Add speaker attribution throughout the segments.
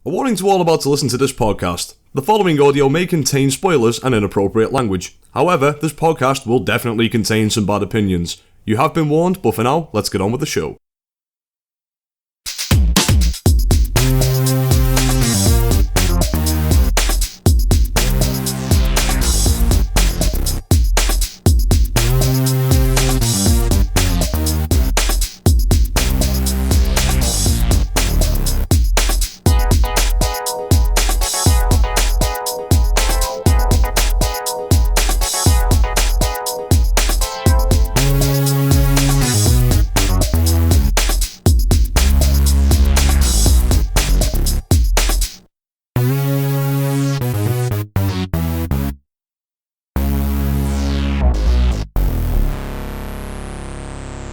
Speaker 1: A warning to all about to listen to this podcast. The following audio may contain spoilers and inappropriate language. However, this podcast will definitely contain some bad opinions. You have been warned, but for now, let's get on with the show.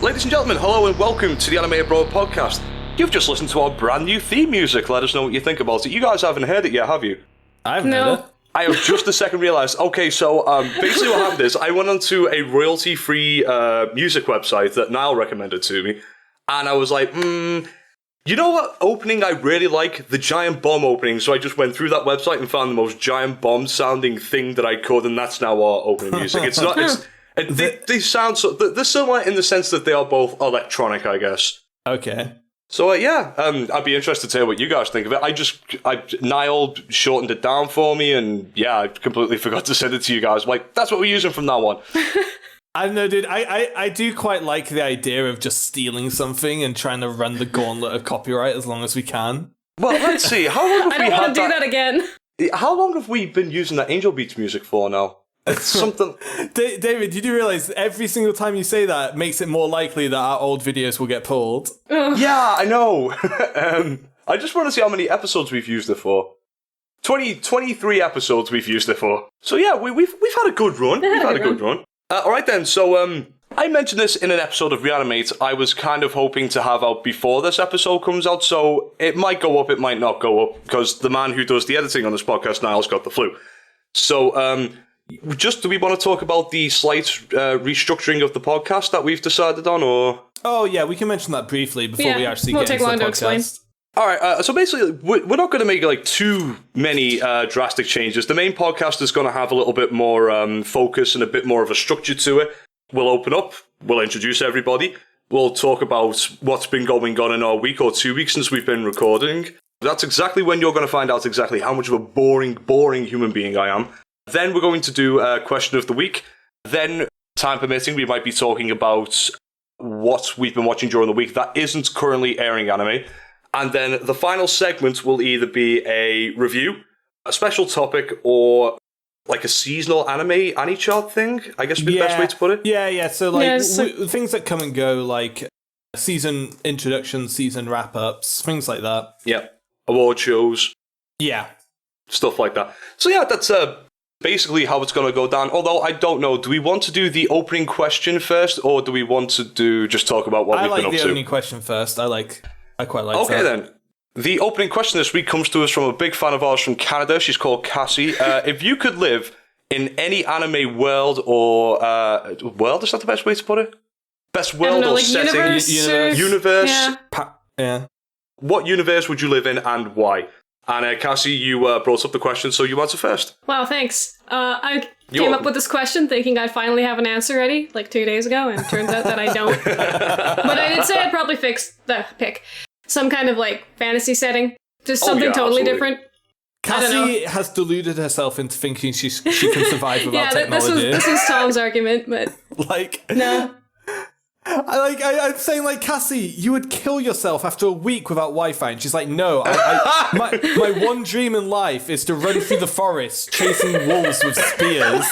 Speaker 1: Ladies and gentlemen, hello and welcome to the Anime Abroad podcast. You've just listened to our brand new theme music. Let us know what you think about it. You guys haven't heard it yet, have you?
Speaker 2: I haven't heard it.
Speaker 1: I have just a second realised. Okay, so basically what happened is I went onto a royalty-free music website that Niall recommended to me, and I was like, you know what opening I really like? The Giant Bomb opening. So I just went through that website and found the most Giant Bomb-sounding thing that I could, and that's now our opening music. It's not... They sound so... They're similar in the sense that they are both electronic, I guess.
Speaker 2: Okay.
Speaker 1: So, I'd be interested to hear what you guys think of it. Niall shortened it down for me, and I completely forgot to send it to you guys. Like, that's what we're using from now on.
Speaker 2: I don't know, dude. I do quite like the idea of just stealing something and trying to run the gauntlet of copyright as long as we can.
Speaker 1: Well, let's see. How long have
Speaker 3: I don't want to do that again.
Speaker 1: How long have we been using that Angel Beats music for now? It's something...
Speaker 2: David, you do realise every single time you say that makes it more likely that our old videos will get pulled.
Speaker 1: Yeah, I know. I just want to see how many episodes we've used it for. 23 episodes we've used it for. So yeah, we've had a good run. We've had a good run. Alright then, so I mentioned this in an episode of Reanimate. I was kind of hoping to have out before this episode comes out, so it might go up, it might not go up, because the man who does the editing on this podcast, Niall's got the flu. So, do we want to talk about the slight restructuring of the podcast that we've decided on, or...?
Speaker 2: Oh, yeah, we can mention that briefly before we actually get into the podcast.
Speaker 3: Explain.
Speaker 1: Alright, so basically, we're not going to make, too many drastic changes. The main podcast is going to have a little bit more focus and a bit more of a structure to it. We'll open up, we'll introduce everybody, we'll talk about what's been going on in our week or 2 weeks since we've been recording. That's exactly when you're going to find out exactly how much of a boring human being I am. Then we're going to do a question of the week. Then, time permitting, we might be talking about what we've been watching during the week that isn't currently airing anime. And then the final segment will either be a review, a special topic, or like a seasonal anime chart thing, I guess would be the best way to put it.
Speaker 2: Yeah. So, things that come and go, like season introductions, season wrap-ups, things like that.
Speaker 1: Yeah. Award shows.
Speaker 2: Yeah.
Speaker 1: Stuff like that. So yeah, that's basically how it's going to go down. Although, I don't know, do we want to do the opening question first, or do we want to just talk about what we've been up to?
Speaker 2: I like the opening question first. I quite like that.
Speaker 1: Okay, then. The opening question this week comes to us from a big fan of ours from Canada. She's called Cassie. If you could live in any anime world or... world, is that the best way to put it? Best world or setting? Universe?
Speaker 2: Yeah.
Speaker 1: What universe would you live in and why? And Cassie, you brought up the question, so you answer first.
Speaker 3: Wow, thanks. I came up with this question thinking I'd finally have an answer ready, 2 days ago, and it turns out that I don't. But I did say I'd probably pick some kind of, fantasy setting. Just something totally different.
Speaker 2: Cassie has deluded herself into thinking she can survive without technology.
Speaker 3: This was Tom's argument, but... No.
Speaker 2: I'm saying, Cassie, you would kill yourself after a week without Wi-Fi. And she's like, no, my one dream in life is to run through the forest chasing wolves with spears.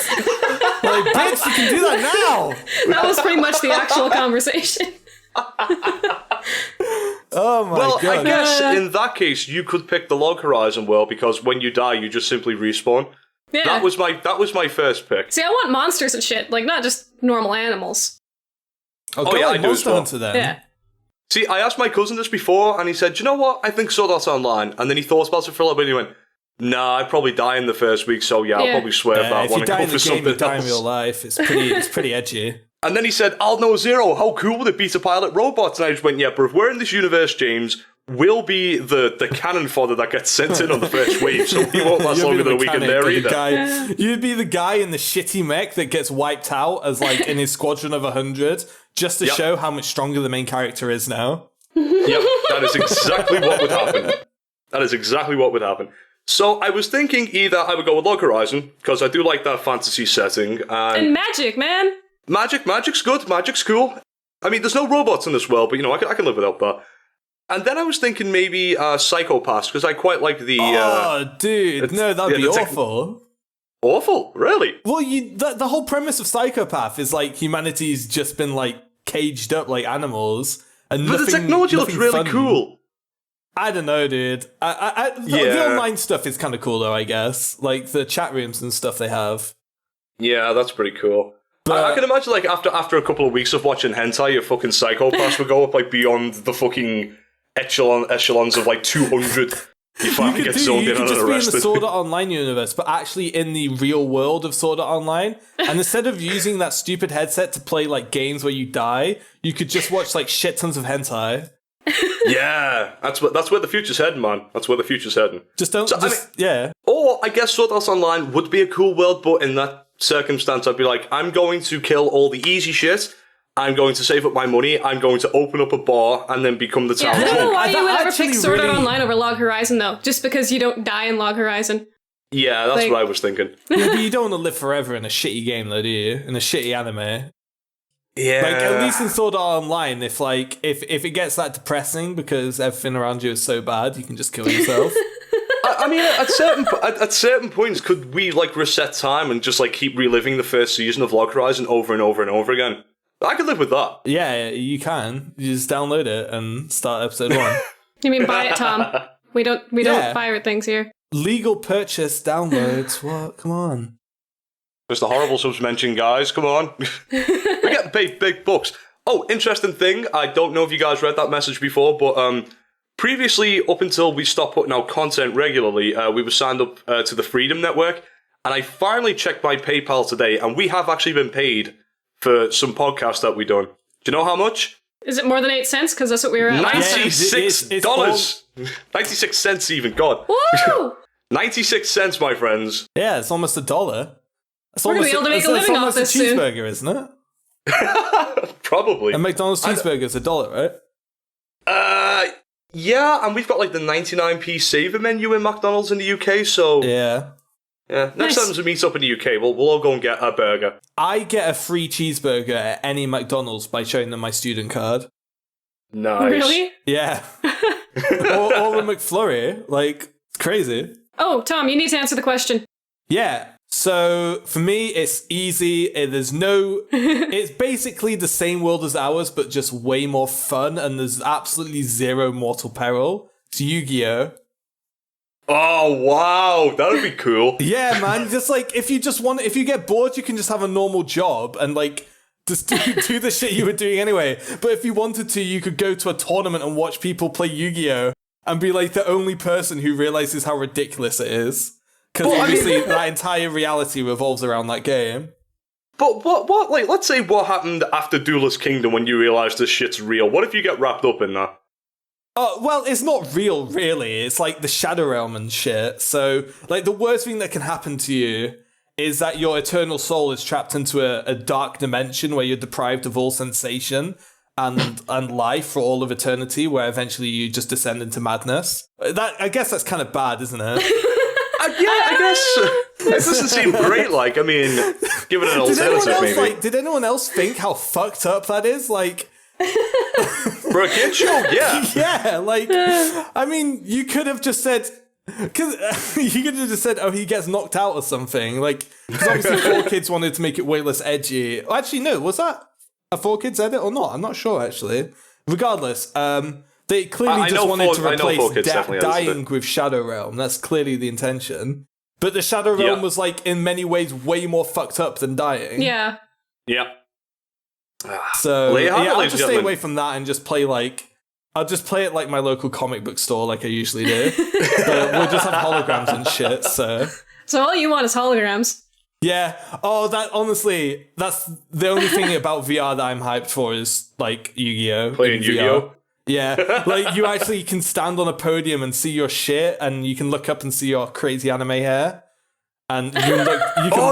Speaker 2: Bitch, you can do that now!
Speaker 3: That was pretty much the actual conversation.
Speaker 2: Oh my god.
Speaker 1: Well, I guess in that case, you could pick the Log Horizon world, because when you die, you just simply respawn. Yeah. That was my first pick.
Speaker 3: See, I want monsters and shit, not just normal animals.
Speaker 2: Oh yeah, I do as well. Hunter, then.
Speaker 3: Yeah.
Speaker 1: See, I asked my cousin this before, and he said, "Do you know what? I think Sword Art Online." And then he thought about it for a little bit, and he went, "Nah, I'd probably die in the first week, so I'll probably swear that one and go for something else." If you die in real
Speaker 2: life, it's pretty edgy.
Speaker 1: And then he said, "I'll know Zero. How cool would it be to pilot robots?" And I just went, "Yeah, but if we're in this universe, James, will be the cannon fodder that gets sent in on the first wave, so we won't last longer than a week in there either.
Speaker 2: You'd be the guy in the shitty mech that gets wiped out as like in his squadron of 100, just to show how much stronger the main character is now.
Speaker 1: Yep, that is exactly what would happen. That is exactly what would happen. So I was thinking either I would go with Log Horizon, because I do like that fantasy setting.
Speaker 3: And magic, man!
Speaker 1: Magic's good, magic's cool. I mean, there's no robots in this world, but, I can live without that. And then I was thinking maybe Psychopaths, because I quite like the...
Speaker 2: dude, no, that'd be awful.
Speaker 1: Awful? Really?
Speaker 2: Well, the whole premise of Psychopath is, like, humanity's just been, like, caged up like animals. And
Speaker 1: but the technology looks really cool.
Speaker 2: I don't know, dude. The online stuff is kind of cool, though, I guess. Like, the chat rooms and stuff they have.
Speaker 1: Yeah, that's pretty cool. But I can imagine, like, after a couple of weeks of watching hentai, your fucking Psychopaths would go up, like, beyond the fucking... echelons of like 200. You finally get zoned in and arrested. You could just be in the Sword Art Online universe, but actually in the real world of Sword Art Online. And instead of using that stupid headset to play like games where you die, you could just watch like shit tons of hentai. Yeah, that's where the future's heading, man. That's where the future's heading.
Speaker 2: Yeah.
Speaker 1: Or I guess Sword Art Online would be a cool world, but in that circumstance, I'd be like, I'm going to kill all the easy shit. I'm going to save up my money, I'm going to open up a bar, and then become the town.
Speaker 3: I don't know why you would ever pick Sword Art Online over Log Horizon, though. Just because you don't die in Log Horizon.
Speaker 1: Yeah, that's what I was thinking.
Speaker 2: Yeah, but you don't want to live forever in a shitty game, though, do you? In a shitty anime.
Speaker 1: Yeah.
Speaker 2: Like, at least in Sword Art Online, if it gets that depressing because everything around you is so bad, you can just kill yourself.
Speaker 1: I mean, at certain points, could we, like, reset time and just, like, keep reliving the first season of Log Horizon over and over and over again? I could live with that.
Speaker 2: Yeah, you can. You just download it and start episode 1.
Speaker 3: You mean buy it, Tom? We don't pirate things here.
Speaker 2: Legal purchase downloads. What? Come on.
Speaker 1: Just the horrible subs guys. Come on. We get big books. Oh, interesting thing. I don't know if you guys read that message before, but previously, up until we stopped putting out content regularly, we were signed up to the Freedom Network, and I finally checked my PayPal today, and we have actually been paid for some podcasts that we done. Do you know how much?
Speaker 3: Is it more than 8 cents? Because that's what we were at last time.
Speaker 1: $96. 96 cents even, God.
Speaker 3: Woo!
Speaker 1: 96 cents, my friends.
Speaker 2: Yeah, it's almost $1.
Speaker 3: We're going to be able to make a living off this soon.
Speaker 2: It's almost a cheeseburger, isn't it?
Speaker 1: Probably.
Speaker 2: A McDonald's cheeseburger is $1, right?
Speaker 1: Yeah, and we've got like the 99p saver menu in McDonald's in the UK, so...
Speaker 2: Yeah.
Speaker 1: Yeah, next time we meet up in the UK, we'll all go and get a burger.
Speaker 2: I get a free cheeseburger at any McDonald's by showing them my student card.
Speaker 1: Nice.
Speaker 3: Really?
Speaker 2: Yeah. or a McFlurry. Like, it's crazy.
Speaker 3: Oh, Tom, you need to answer the question.
Speaker 2: Yeah. So, for me, it's easy. It's basically the same world as ours, but just way more fun, and there's absolutely zero mortal peril. It's Yu-Gi-Oh!
Speaker 1: Oh, wow. That would be cool.
Speaker 2: Yeah, man. Just like, if you get bored, you can just have a normal job and like, just do the shit you were doing anyway. But if you wanted to, you could go to a tournament and watch people play Yu-Gi-Oh! And be like the only person who realizes how ridiculous it is. Because obviously that entire reality revolves around that game.
Speaker 1: But what, like, let's say what happened after Duelist Kingdom when you realized this shit's real. What if you get wrapped up in that?
Speaker 2: Well, it's not real, really. It's like the Shadow Realm and shit. So, like, the worst thing that can happen to you is that your eternal soul is trapped into a dark dimension where you're deprived of all sensation and life for all of eternity, where eventually you just descend into madness. I guess that's kind of bad, isn't it?
Speaker 1: Yeah, I guess. It doesn't seem great, like, I mean, give it an alternative, maybe.
Speaker 2: Did anyone else think how fucked up that is? Like...
Speaker 1: For a kid show, yeah.
Speaker 2: Yeah, like, I mean, you could have just said, oh, he gets knocked out or something. Like, because obviously 4Kids wanted to make it way less edgy. Actually, no, was that a 4Kids edit or not? I'm not sure, actually. Regardless, they clearly just wanted to replace dying with Shadow Realm. That's clearly the intention. But the Shadow Realm was, like, in many ways way more fucked up than dying.
Speaker 3: Yeah.
Speaker 1: Yeah.
Speaker 2: So, I'll just stay away from that and just play, like... I'll just play it like my local comic book store, like I usually do. But we'll just have holograms and shit, so...
Speaker 3: So all you want is holograms.
Speaker 2: Yeah. Oh, that's the only thing about VR that I'm hyped for is, like, Yu-Gi-Oh!
Speaker 1: Playing Yu-Gi-Oh!
Speaker 2: Yeah, like you actually can stand on a podium and see your shit, and you can look up and see your crazy anime hair. And you can look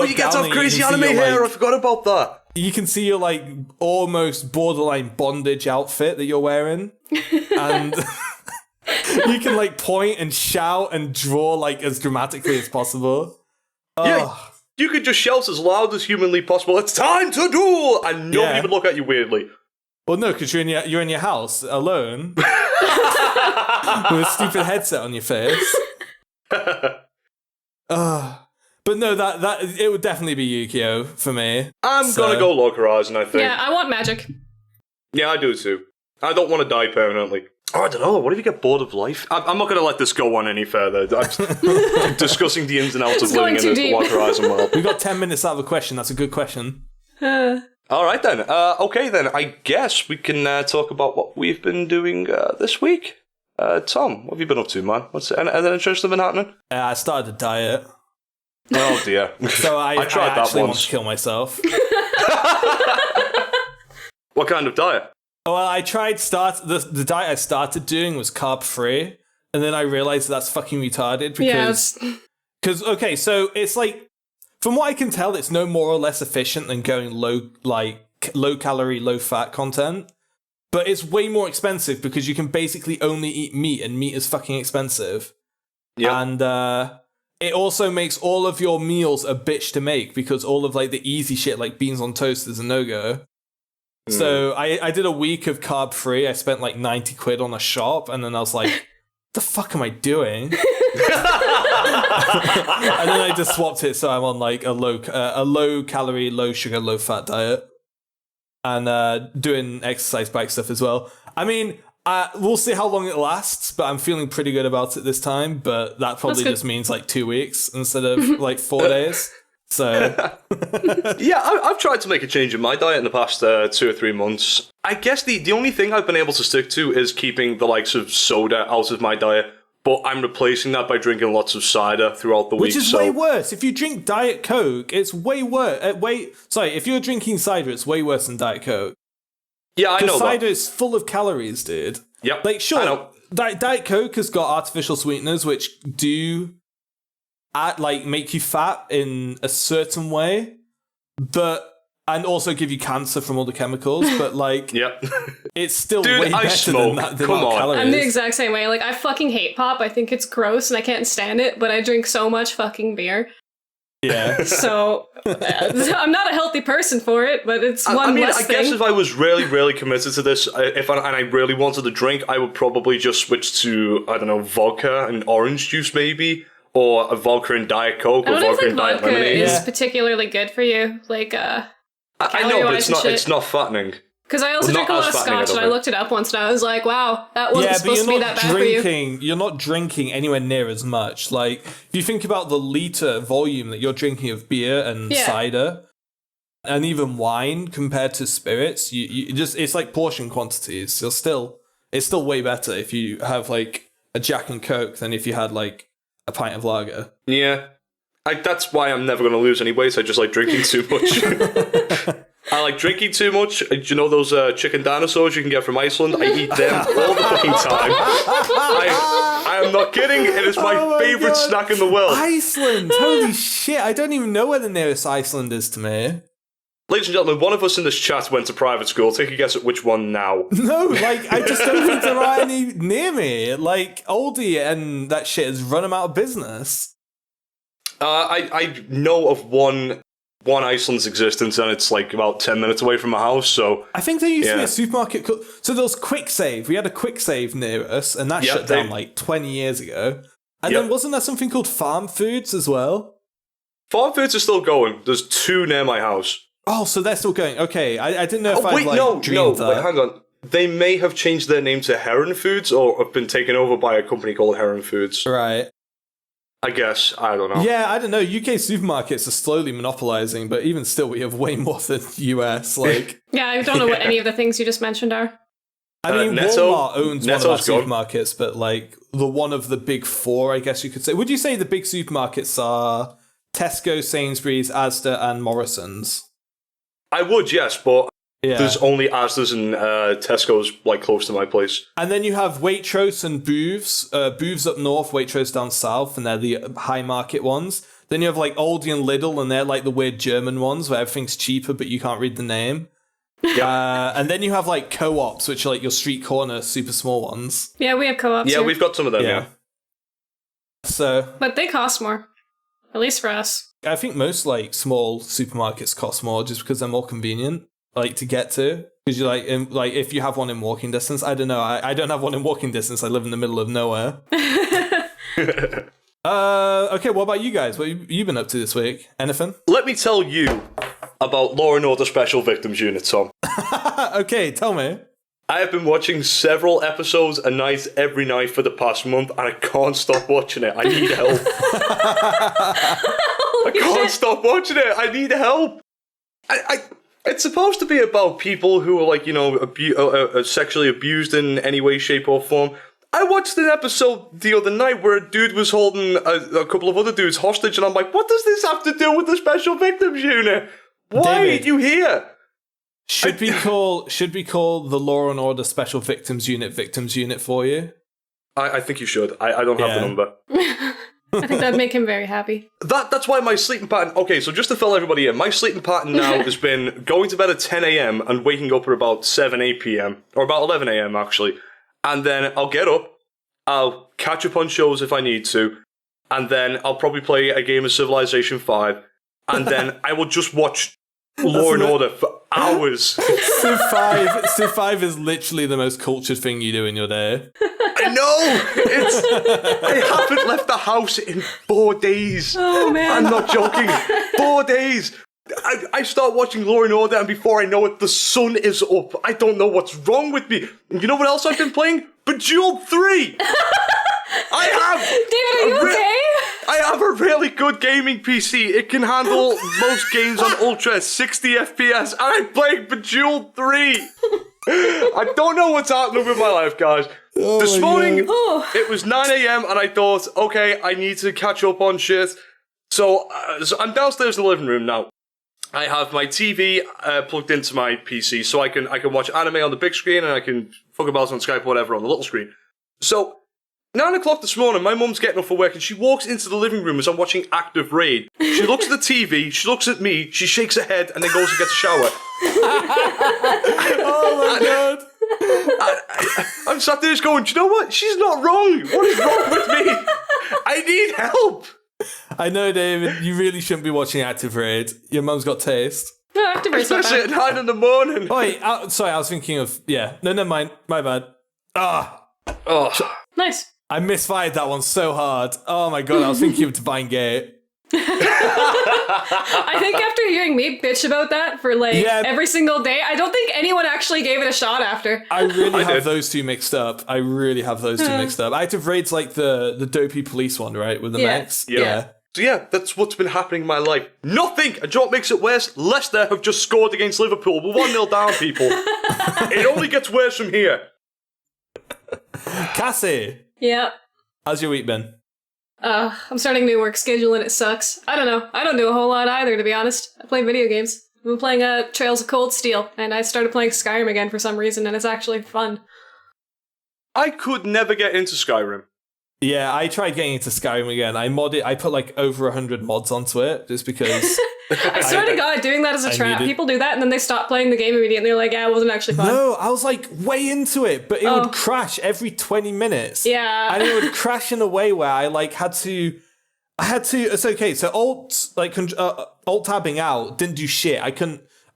Speaker 1: you get to
Speaker 2: down
Speaker 1: have crazy anime hair. I forgot about that.
Speaker 2: You can see your like almost borderline bondage outfit that you're wearing, and you can like point and shout and draw like as dramatically as possible.
Speaker 1: Yeah, you could just shout as loud as humanly possible. It's time to duel, and nobody would look at you weirdly.
Speaker 2: Well, no, because you're in your house alone with a stupid headset on your face. But no, that it would definitely be Yu-Gi-Oh for me.
Speaker 1: I'm gonna go Log Horizon, I think.
Speaker 3: Yeah, I want magic.
Speaker 1: Yeah, I do too. I don't want to die permanently. Oh, I don't know. What if you get bored of life? I'm not going to let this go on any further. I'm discussing the ins and outs of living in the Log Horizon world.
Speaker 2: We got 10 minutes out of a question. That's a good question.
Speaker 1: All right then. Okay then. I guess we can talk about what we've been doing this week. Tom, what have you been up to, man? Anything interesting been happening?
Speaker 2: I started a diet.
Speaker 1: Oh dear.
Speaker 2: So I
Speaker 1: tried that
Speaker 2: actually
Speaker 1: once.
Speaker 2: want to kill myself.
Speaker 1: What kind of diet?
Speaker 2: Well, I tried the diet I started doing was carb free, and then I realized that's fucking retarded because okay, so it's like from what I can tell, it's no more or less efficient than going low calorie, low fat content, but it's way more expensive because you can basically only eat meat, and meat is fucking expensive. Yeah, and it also makes all of your meals a bitch to make because all of like the easy shit like beans on toast is a no-go. So I did a week of carb free. I spent like 90 quid on a shop, and then I was like, the fuck am I doing? And then I just swapped it, so I'm on like a low calorie, low sugar, low fat diet, and doing exercise bike stuff as well. I mean, we'll see how long it lasts, but I'm feeling pretty good about it this time. But that probably just means like 2 weeks instead of like 4 days. So
Speaker 1: yeah, I've tried to make a change in my diet in the past 2 or 3 months. I guess the only thing I've been able to stick to is keeping the likes of soda out of my diet, but I'm replacing that by drinking lots of cider throughout the week.
Speaker 2: Which is way worse. If you drink Diet Coke, it's way worse. If you're drinking cider, it's way worse than Diet Coke.
Speaker 1: Yeah, I know that.
Speaker 2: Cider is full of calories, dude.
Speaker 1: Yep.
Speaker 2: Like, sure,
Speaker 1: I know.
Speaker 2: Diet Coke has got artificial sweeteners, which do make you fat in a certain way, and also give you cancer from all the chemicals, but like,
Speaker 1: yep.
Speaker 2: It's still way better than that.
Speaker 1: Come on.
Speaker 2: Calories.
Speaker 3: I'm the exact same way. Like, I fucking hate pop. I think it's gross and I can't stand it, but I drink so much fucking beer.
Speaker 2: Yeah.
Speaker 3: So I'm not a healthy person for it, but it's one less thing.
Speaker 1: I guess if I was really, really committed to this, and I really wanted to drink, I would probably just switch to, I don't know, vodka and orange juice maybe, or a vodka and Diet Coke, or vodka and Diet Lemonade.
Speaker 3: Is particularly good for you. Like,
Speaker 1: I know, but it's not fattening.
Speaker 3: Because I also drink a lot of scotch, and I looked it up once, and I was like, wow, that wasn't supposed to be that bad for you.
Speaker 2: You're not drinking anywhere near as much. Like, if you think about the liter volume that you're drinking of beer and cider, and even wine compared to spirits, it's like portion quantities. So it's still way better if you have like a Jack and Coke than if you had like a pint of lager.
Speaker 1: Yeah. That's why I'm never going to lose any weight. I just like drinking too much. I like drinking too much. Do you know those chicken dinosaurs you can get from Iceland? I eat them all the fucking time. I am not kidding. It is my favourite snack in the world.
Speaker 2: Iceland! Holy shit. I don't even know where the nearest Iceland is to me.
Speaker 1: Ladies and gentlemen, one of us in this chat went to private school. Take a guess at which one now.
Speaker 2: No, like, I just don't think there are any near me. Like, Aldi and that shit has run them out of business.
Speaker 1: I know of one Iceland's existence, and it's like about 10 minutes away from my house, so...
Speaker 2: I think there used to be a supermarket... So there was Quick Save. We had a Quick Save near us, and that shut down like 20 years ago. And then wasn't there something called Farm Foods as well? Farm
Speaker 1: Foods are still going. There's 2 near my house.
Speaker 2: Oh, so they're still going. Okay, I didn't know if
Speaker 1: dreamed that. Wait, hang on. They may have changed their name to Heron Foods, or have been taken over by a company called Heron Foods.
Speaker 2: Right.
Speaker 1: I guess. I don't know.
Speaker 2: Yeah, I don't know. UK supermarkets are slowly monopolizing, but even still, we have way more than US. Like,
Speaker 3: yeah, I don't know what any of the things you just mentioned are.
Speaker 2: I mean, Walmart owns one of our supermarkets, but like one of the big 4, I guess you could say. Would you say the big supermarkets are Tesco, Sainsbury's, Asda, and Morrison's?
Speaker 1: I would, yes, but
Speaker 2: Yeah.
Speaker 1: There's only Asda's and Tesco's like close to my place.
Speaker 2: And then you have Waitrose and Booths. Booths up north, Waitrose down south, and they're the high market ones. Then you have like Aldi and Lidl, and they're like the weird German ones where everything's cheaper, but you can't read the name. And then you have like co-ops, which are like your street corner, super small ones.
Speaker 3: Yeah, we have co-ops.
Speaker 1: Yeah,
Speaker 3: here.
Speaker 1: we've got some of them. Yeah.
Speaker 2: So,
Speaker 3: But they cost more, at least for us.
Speaker 2: I think most like small supermarkets cost more just because they're more convenient, like to get to. Because you like if you have one in walking distance. I don't know. I don't have one in walking distance. I live in the middle of nowhere. Okay, what about you guys? What have you been up to this week? Anything?
Speaker 1: Let me tell you about Law and Order Special Victims Unit, Tom.
Speaker 2: Okay, tell me.
Speaker 1: I have been watching several episodes a night every night for the past month, and I can't stop watching it. I need help. I can't stop watching it. I need help. It's supposed to be about people who are like, you know, sexually abused in any way, shape, or form. I watched an episode the other night where a dude was holding a couple of other dudes hostage, and I'm like, what does this have to do with the Special Victims Unit? Why
Speaker 2: David,
Speaker 1: are you here?
Speaker 2: Should we call the Law and Order Special Victims Unit for you?
Speaker 1: I think you should. I don't have the number.
Speaker 3: I think that'd make him very happy.
Speaker 1: That's why my sleeping pattern... Okay, so just to fill everybody in, my sleeping pattern now has been going to bed at 10 a.m. and waking up at about 7, 8 p.m. Or about 11 a.m. actually. And then I'll get up, I'll catch up on shows if I need to, and then I'll probably play a game of Civilization 5, and then I will just watch Law and Order for hours.
Speaker 2: Civ 5 is literally the most cultured thing you do in your day.
Speaker 1: I know! I haven't left the house in 4 days.
Speaker 3: Oh, man.
Speaker 1: I'm not joking. 4 days. I start watching Law and Order, and before I know it, the sun is up. I don't know what's wrong with me. And you know what else I've been playing? Bejeweled 3! I have...
Speaker 3: David, are you okay?
Speaker 1: I have a really good gaming PC. It can handle most games on Ultra, 60 FPS, and I'm playing Bejeweled 3! I don't know what's happening with my life, guys. This morning, it was 9 a.m, and I thought, okay, I need to catch up on shit. So I'm downstairs in the living room now. I have my TV plugged into my PC, so I can watch anime on the big screen, and I can fuck about on Skype or whatever on the little screen. So, 9 o'clock this morning, my mum's getting up for work, and she walks into the living room as I'm watching Active Raid. She looks at the TV, she looks at me, she shakes her head, and then goes and gets a shower.
Speaker 2: Oh my god.
Speaker 1: I'm sat there just going, do you know what? She's not wrong. What is wrong with me? I need help.
Speaker 2: I know, David, you really shouldn't be watching Active Raid. Your mum's got taste.
Speaker 3: No, Active Raid's not
Speaker 1: Especially
Speaker 3: bad.
Speaker 1: at 9 in the morning.
Speaker 2: Oh, wait, sorry, I was thinking of... Yeah, no, never mind. My bad.
Speaker 1: Oh.
Speaker 3: Nice.
Speaker 2: I misfired that one so hard. Oh my god, I was thinking of Divine Gate.
Speaker 3: I think after hearing me bitch about that for every single day, I don't think anyone actually gave it a shot after.
Speaker 2: I really have
Speaker 1: did.
Speaker 2: those two mixed up. Active Raid's like the dopey police one, right? With the mechs?
Speaker 1: Yeah. So yeah, that's what's been happening in my life. Nothing! And do you know what makes it worse? Leicester have just scored against Liverpool. We're 1-0 down, people. It only gets worse from here.
Speaker 2: Cassie,
Speaker 3: Yeah.
Speaker 2: how's your week been?
Speaker 3: I'm starting a new work schedule and it sucks. I don't know. I don't do a whole lot either, to be honest. I play video games. I've been playing Trails of Cold Steel, and I started playing Skyrim again for some reason, and it's actually fun.
Speaker 1: I could never get into Skyrim.
Speaker 2: Yeah, I tried getting into Skyrim again. I put like over 100 mods onto it just because...
Speaker 3: I swear to God, doing that is a trap. People do that and then they stop playing the game immediately. They're like, yeah, it wasn't actually fun.
Speaker 2: No, I was like way into it, but it would crash every 20 minutes.
Speaker 3: Yeah.
Speaker 2: And it would crash in a way where I like had to, it's okay. So alt tabbing out didn't do shit. I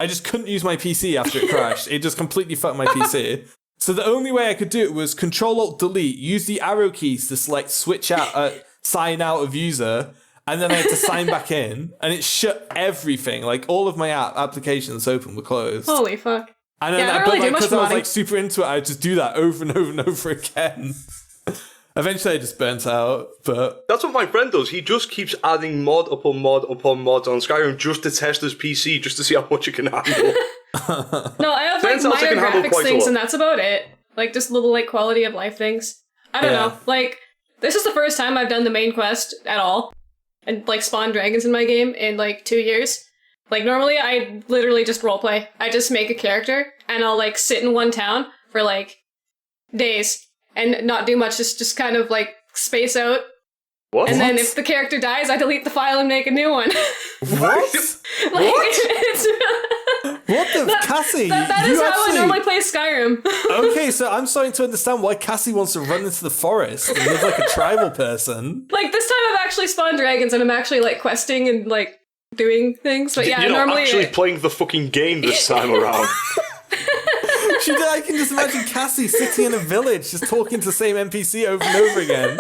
Speaker 2: just couldn't use my PC after it crashed. It just completely fucked my PC. So the only way I could do it was Control Alt Delete, use the arrow keys to select switch out, sign out of user, and then I had to sign back in, and it shut everything. Like all of my applications open were closed.
Speaker 3: Holy fuck.
Speaker 2: And then
Speaker 3: I don't really do much
Speaker 2: because I was
Speaker 3: modding.
Speaker 2: like super into it, I would just do that over and over and over again. Eventually I just burnt out, but...
Speaker 1: That's what my friend does. He just keeps adding mod upon mod upon mods on Skyrim just to test his PC, just to see how much it can handle.
Speaker 3: No, I have like
Speaker 1: Turns out it
Speaker 3: minor
Speaker 1: can handle
Speaker 3: graphics
Speaker 1: quite a
Speaker 3: things
Speaker 1: lot.
Speaker 3: and that's about it. Like just little like quality of life things. I don't know. Like this is the first time I've done the main quest at all and like spawned dragons in my game in like 2 years. Like, normally I literally just roleplay. I just make a character, and I'll, like, sit in one town for, like, days and not do much, just kind of, like, space out.
Speaker 1: What?
Speaker 3: And then if the character dies, I delete the file and make a new one.
Speaker 2: What?
Speaker 3: Like,
Speaker 2: What the Cassie?
Speaker 3: that is how I normally play Skyrim.
Speaker 2: Okay, so I'm starting to understand why Cassie wants to run into the forest and live like a tribal person.
Speaker 3: Like, this time I've actually spawned dragons, and I'm actually, like, questing and, like, doing things. But yeah,
Speaker 1: You're not
Speaker 3: normally
Speaker 1: actually playing the fucking game this time around.
Speaker 2: I can just imagine Cassie sitting in a village just talking to the same NPC over and over again.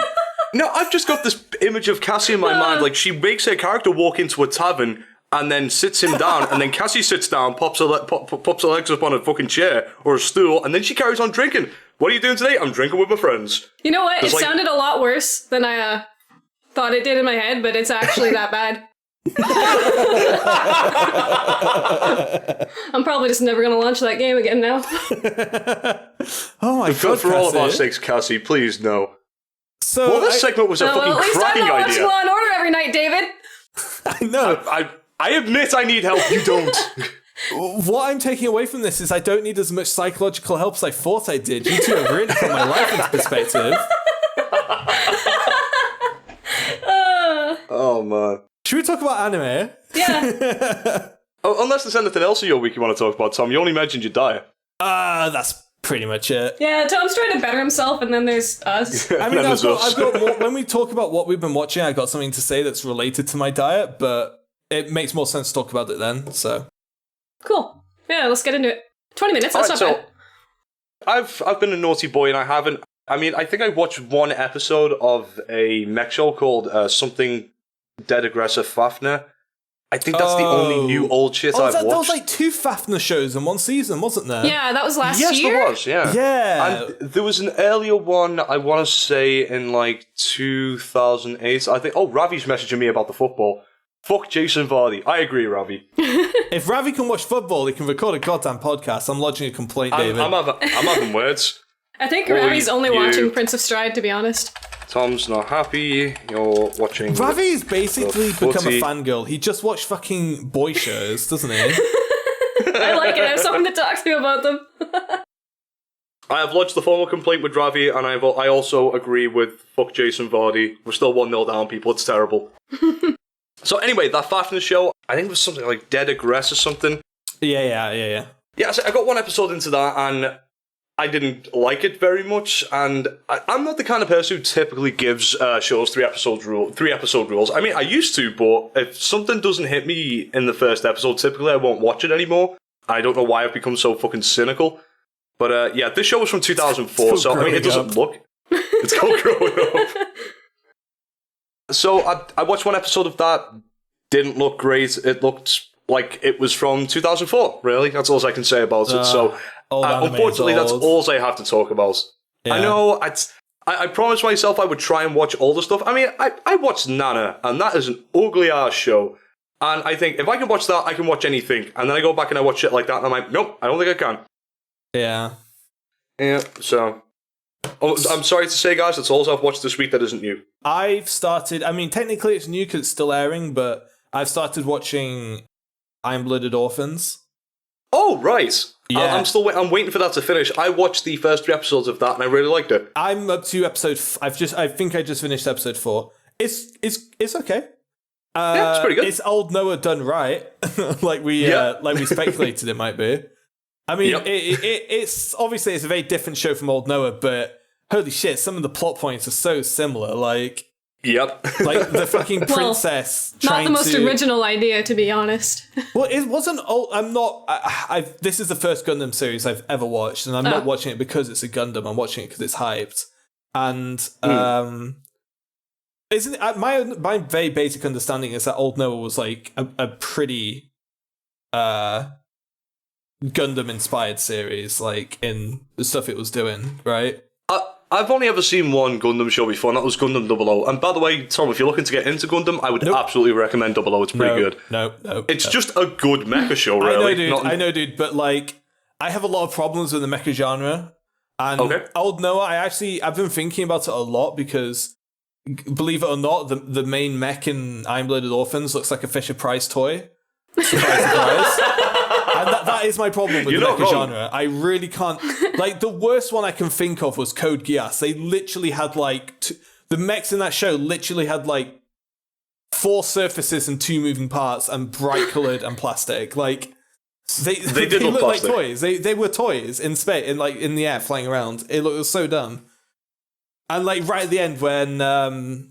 Speaker 1: No, I've just got this image of Cassie in my mind. Like, she makes her character walk into a tavern and then sits him down, and then Cassie sits down, pops her legs up on a fucking chair or a stool, and then she carries on drinking. What are you doing today? I'm drinking with my friends.
Speaker 3: You know what?
Speaker 1: It's
Speaker 3: It
Speaker 1: like-
Speaker 3: sounded a lot worse than I thought it did in my head, but it's actually that bad. I'm probably just never going to launch that game again now.
Speaker 2: Oh my god,
Speaker 1: For all of our
Speaker 2: Cassie.
Speaker 1: sakes, Cassie, please no.
Speaker 2: So
Speaker 1: Well, this segment was a
Speaker 3: Well,
Speaker 1: fucking
Speaker 3: at least I'm
Speaker 1: cracking
Speaker 3: not watching
Speaker 1: idea.
Speaker 3: Law and Order every night, David.
Speaker 2: I know.
Speaker 1: I admit I need help, you don't.
Speaker 2: What I'm taking away from this is I don't need as much psychological help as I thought I did. You two have really put my life into perspective.
Speaker 1: Oh, man.
Speaker 2: Should we talk about anime?
Speaker 3: Yeah.
Speaker 1: Oh, unless there's anything else in your week you want to talk about, Tom. You only mentioned your diet.
Speaker 2: That's pretty much it.
Speaker 3: Yeah, Tom's trying to better himself, and then there's us.
Speaker 2: I mean,
Speaker 1: And
Speaker 2: I've
Speaker 1: there's us.
Speaker 2: got more, when we talk about what we've been watching, I got something to say that's related to my diet, but it makes more sense to talk about it then, so.
Speaker 3: Cool. Yeah, let's get into it. 20 minutes, that's
Speaker 1: Alright,
Speaker 3: not bad.
Speaker 1: I've been a naughty boy and I haven't. I mean, I think I watched one episode of a mech show called something Dead Aggressive Fafnir. I think that's the only new old shit I've watched.
Speaker 2: There was like 2 Fafnir shows in one season, wasn't there?
Speaker 3: Yeah, that was last
Speaker 1: Yes,
Speaker 3: year.
Speaker 1: there was, yeah.
Speaker 2: Yeah.
Speaker 1: And there was an earlier one, I want to say, in like 2008. I think, Ravi's messaging me about the football. Fuck Jason Vardy. I agree, Ravi.
Speaker 2: If Ravi can watch football, he can record a goddamn podcast. I'm lodging a complaint, David.
Speaker 1: I'm having words.
Speaker 3: I think
Speaker 1: Boy,
Speaker 3: Ravi's only
Speaker 1: you-
Speaker 3: watching Prince of Stride, to be honest.
Speaker 1: Tom's not happy. You're watching.
Speaker 2: Ravi's basically
Speaker 1: the
Speaker 2: become a
Speaker 1: footy.
Speaker 2: fangirl. He just watched fucking boy shows, doesn't he?
Speaker 3: I like it. I have something to talk to you about them.
Speaker 1: I have lodged the formal complaint with Ravi, and I also agree with fuck Jason Vardy. We're still 1-0 down, people. It's terrible. So anyway, that Fafnir show, I think it was something like Dead Aggress or something.
Speaker 2: Yeah.
Speaker 1: Yeah, so I got one episode into that, and I didn't like it very much. And I'm not the kind of person who typically gives shows 3-episode rules. I mean, I used to, but if something doesn't hit me in the first episode, typically I won't watch it anymore. I don't know why I've become so fucking cynical. But yeah, this show was from 2004, so I mean, it doesn't look. It's called Growing Up. So I watched one episode of that. Didn't look great. It looked like it was from 2004. Really, that's all I can say about it. So unfortunately, that's all I have to talk about.
Speaker 2: Yeah.
Speaker 1: I know. I promised myself I would try and watch all the stuff. I mean, I watched Nana, and that is an ugly ass show. And I think if I can watch that, I can watch anything. And then I go back and I watch shit like that, and I'm like, nope, I don't think I can.
Speaker 2: Yeah.
Speaker 1: Yeah. So. Oh, I'm sorry to say, guys, that's all I've watched this week that isn't new.
Speaker 2: I've started, I mean, technically it's new because it's still airing, but I've started watching Iron-Blooded Orphans.
Speaker 1: Oh, right.
Speaker 2: Yeah.
Speaker 1: I'm waiting for that to finish. I watched the first 3 episodes of that and I really liked it.
Speaker 2: I'm up to episode, I think I just finished episode 4. It's okay.
Speaker 1: Yeah, it's pretty good.
Speaker 2: It's old Noah done right, like we speculated it might be. I mean,
Speaker 1: Yep.
Speaker 2: it's obviously it's a very different show from Old Noah, but holy shit, some of the plot points are so similar. Like
Speaker 1: Yep.
Speaker 2: the fucking princess.
Speaker 3: Not
Speaker 2: trying
Speaker 3: the most
Speaker 2: to...
Speaker 3: original idea, to be honest.
Speaker 2: Well, it wasn't. I'm not. This is the first Gundam series I've ever watched, and I'm not watching it because it's a Gundam. I'm watching it because it's hyped. And isn't my very basic understanding is that Old Noah was like a pretty Gundam inspired series, like in the stuff it was doing, right?
Speaker 1: I've only ever seen one Gundam show before, and that was Gundam 00. And by the way, Tom, if you're looking to get into Gundam, I would absolutely recommend 00. It's pretty good.
Speaker 2: No.
Speaker 1: It's just a good mecha show, really.
Speaker 2: I know, dude, but like, I have a lot of problems with the mecha genre. And Old Noah, I've been thinking about it a lot because, believe it or not, the main mech in Iron-Blooded Orphans looks like a Fisher-Price toy. Surprise, surprise. And that is my problem with
Speaker 1: You're
Speaker 2: the
Speaker 1: not
Speaker 2: mecha
Speaker 1: wrong.
Speaker 2: genre. I really can't. Like, the worst one I can think of was Code Geass. They literally had, like, the mechs in that show literally had, like, 4 surfaces and 2 moving parts and bright coloured and plastic. Like, they
Speaker 1: did look
Speaker 2: look like
Speaker 1: plastic.
Speaker 2: toys. They were toys in space, in the air, flying around. It was so dumb. And, like, right at the end when,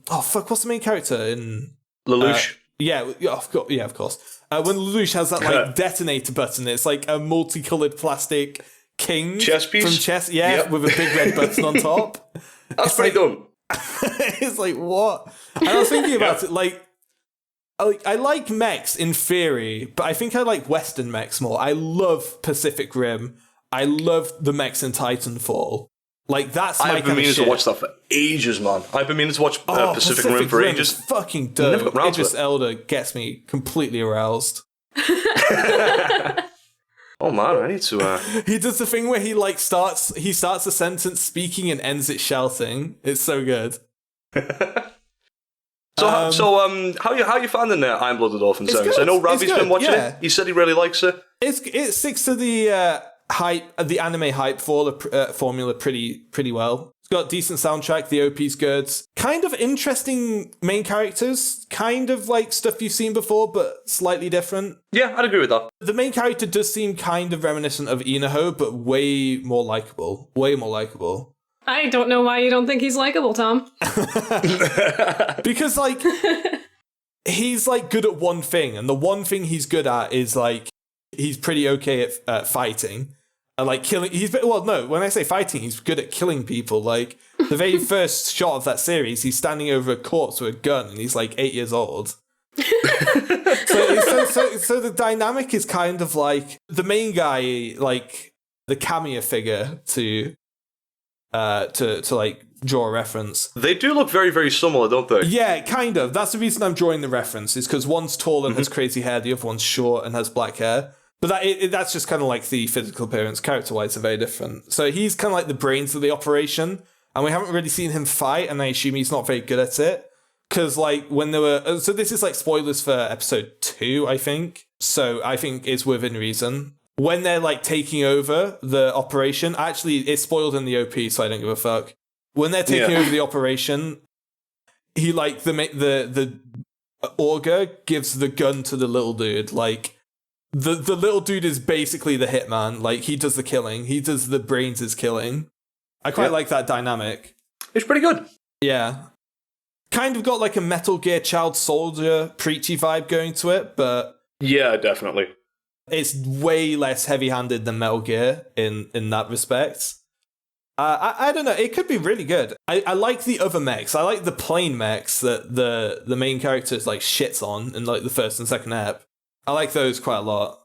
Speaker 2: what's the main character in...
Speaker 1: Lelouch.
Speaker 2: Of course. When Lelouch has that like detonator button, it's like a multicolored plastic king
Speaker 1: Chess piece?
Speaker 2: from chess,
Speaker 1: Yep.
Speaker 2: with a big red button on top.
Speaker 1: That's pretty dumb.
Speaker 2: It's like, what? And I was thinking about it, like, I like mechs in theory, but I think I like Western mechs more. I love Pacific Rim. I love the mechs in Titanfall. Like, that's my
Speaker 1: I've been
Speaker 2: kind of
Speaker 1: meaning
Speaker 2: shit.
Speaker 1: to watch that for ages, man. I've been meaning to watch Pacific Rim for
Speaker 2: Rim
Speaker 1: ages.
Speaker 2: is fucking
Speaker 1: Never
Speaker 2: dope.
Speaker 1: got round to
Speaker 2: Idris
Speaker 1: it.
Speaker 2: Elba gets me completely aroused.
Speaker 1: Oh man, I need to.
Speaker 2: He does the thing where he like starts a sentence speaking and ends it shouting. It's so good.
Speaker 1: How you finding Iron Blooded Orphans?
Speaker 2: It's
Speaker 1: Because
Speaker 2: good.
Speaker 1: I know Ravi's
Speaker 2: It's good,
Speaker 1: been watching
Speaker 2: yeah.
Speaker 1: it. He said he really likes it.
Speaker 2: It sticks to the hype, the anime hype formula pretty well. It's got decent soundtrack. The OP's good. Kind of interesting main characters. Kind of like stuff you've seen before, but slightly different.
Speaker 1: Yeah, I'd agree with that.
Speaker 2: The main character does seem kind of reminiscent of Inaho, but way more likable. Way more likable.
Speaker 3: I don't know why you don't think he's likable, Tom.
Speaker 2: Because, like, he's, like, good at one thing, and the one thing he's good at is, like, he's pretty okay at fighting. And, like, killing... when I say fighting, he's good at killing people. Like, the very first shot of that series, he's standing over a corpse with a gun, and he's, like, 8 years old. So the dynamic is kind of, like, the main guy, like, the cameo figure to like draw a reference.
Speaker 1: They do look very, very similar, don't they?
Speaker 2: Yeah, kind of. That's the reason I'm drawing the reference, is because one's tall and has crazy hair, the other one's short and has black hair. But that's just kind of like the physical appearance. Character-wise, are very different. So he's kind of like the brains of the operation, and we haven't really seen him fight, and I assume he's not very good at it. Because, like, when there were... So this is, like, spoilers for episode 2, I think. So I think it's within reason. When they're, like, taking over the operation... Actually, it's spoiled in the OP, so I don't give a fuck. When they're taking over the operation, he, like, the Augur gives the gun to the little dude. Like, the little dude is basically the hitman. Like, he does the killing. He does the brains' killing. I quite like that dynamic.
Speaker 1: It's pretty good.
Speaker 2: Yeah. Kind of got, like, a Metal Gear Child Soldier preachy vibe going to it, but...
Speaker 1: Yeah, definitely.
Speaker 2: It's way less heavy-handed than Metal Gear in that respect. I don't know. It could be really good. I like the other mechs. I like the plain mechs that the main characters like shits on in like the first and second ep. I like those quite a lot.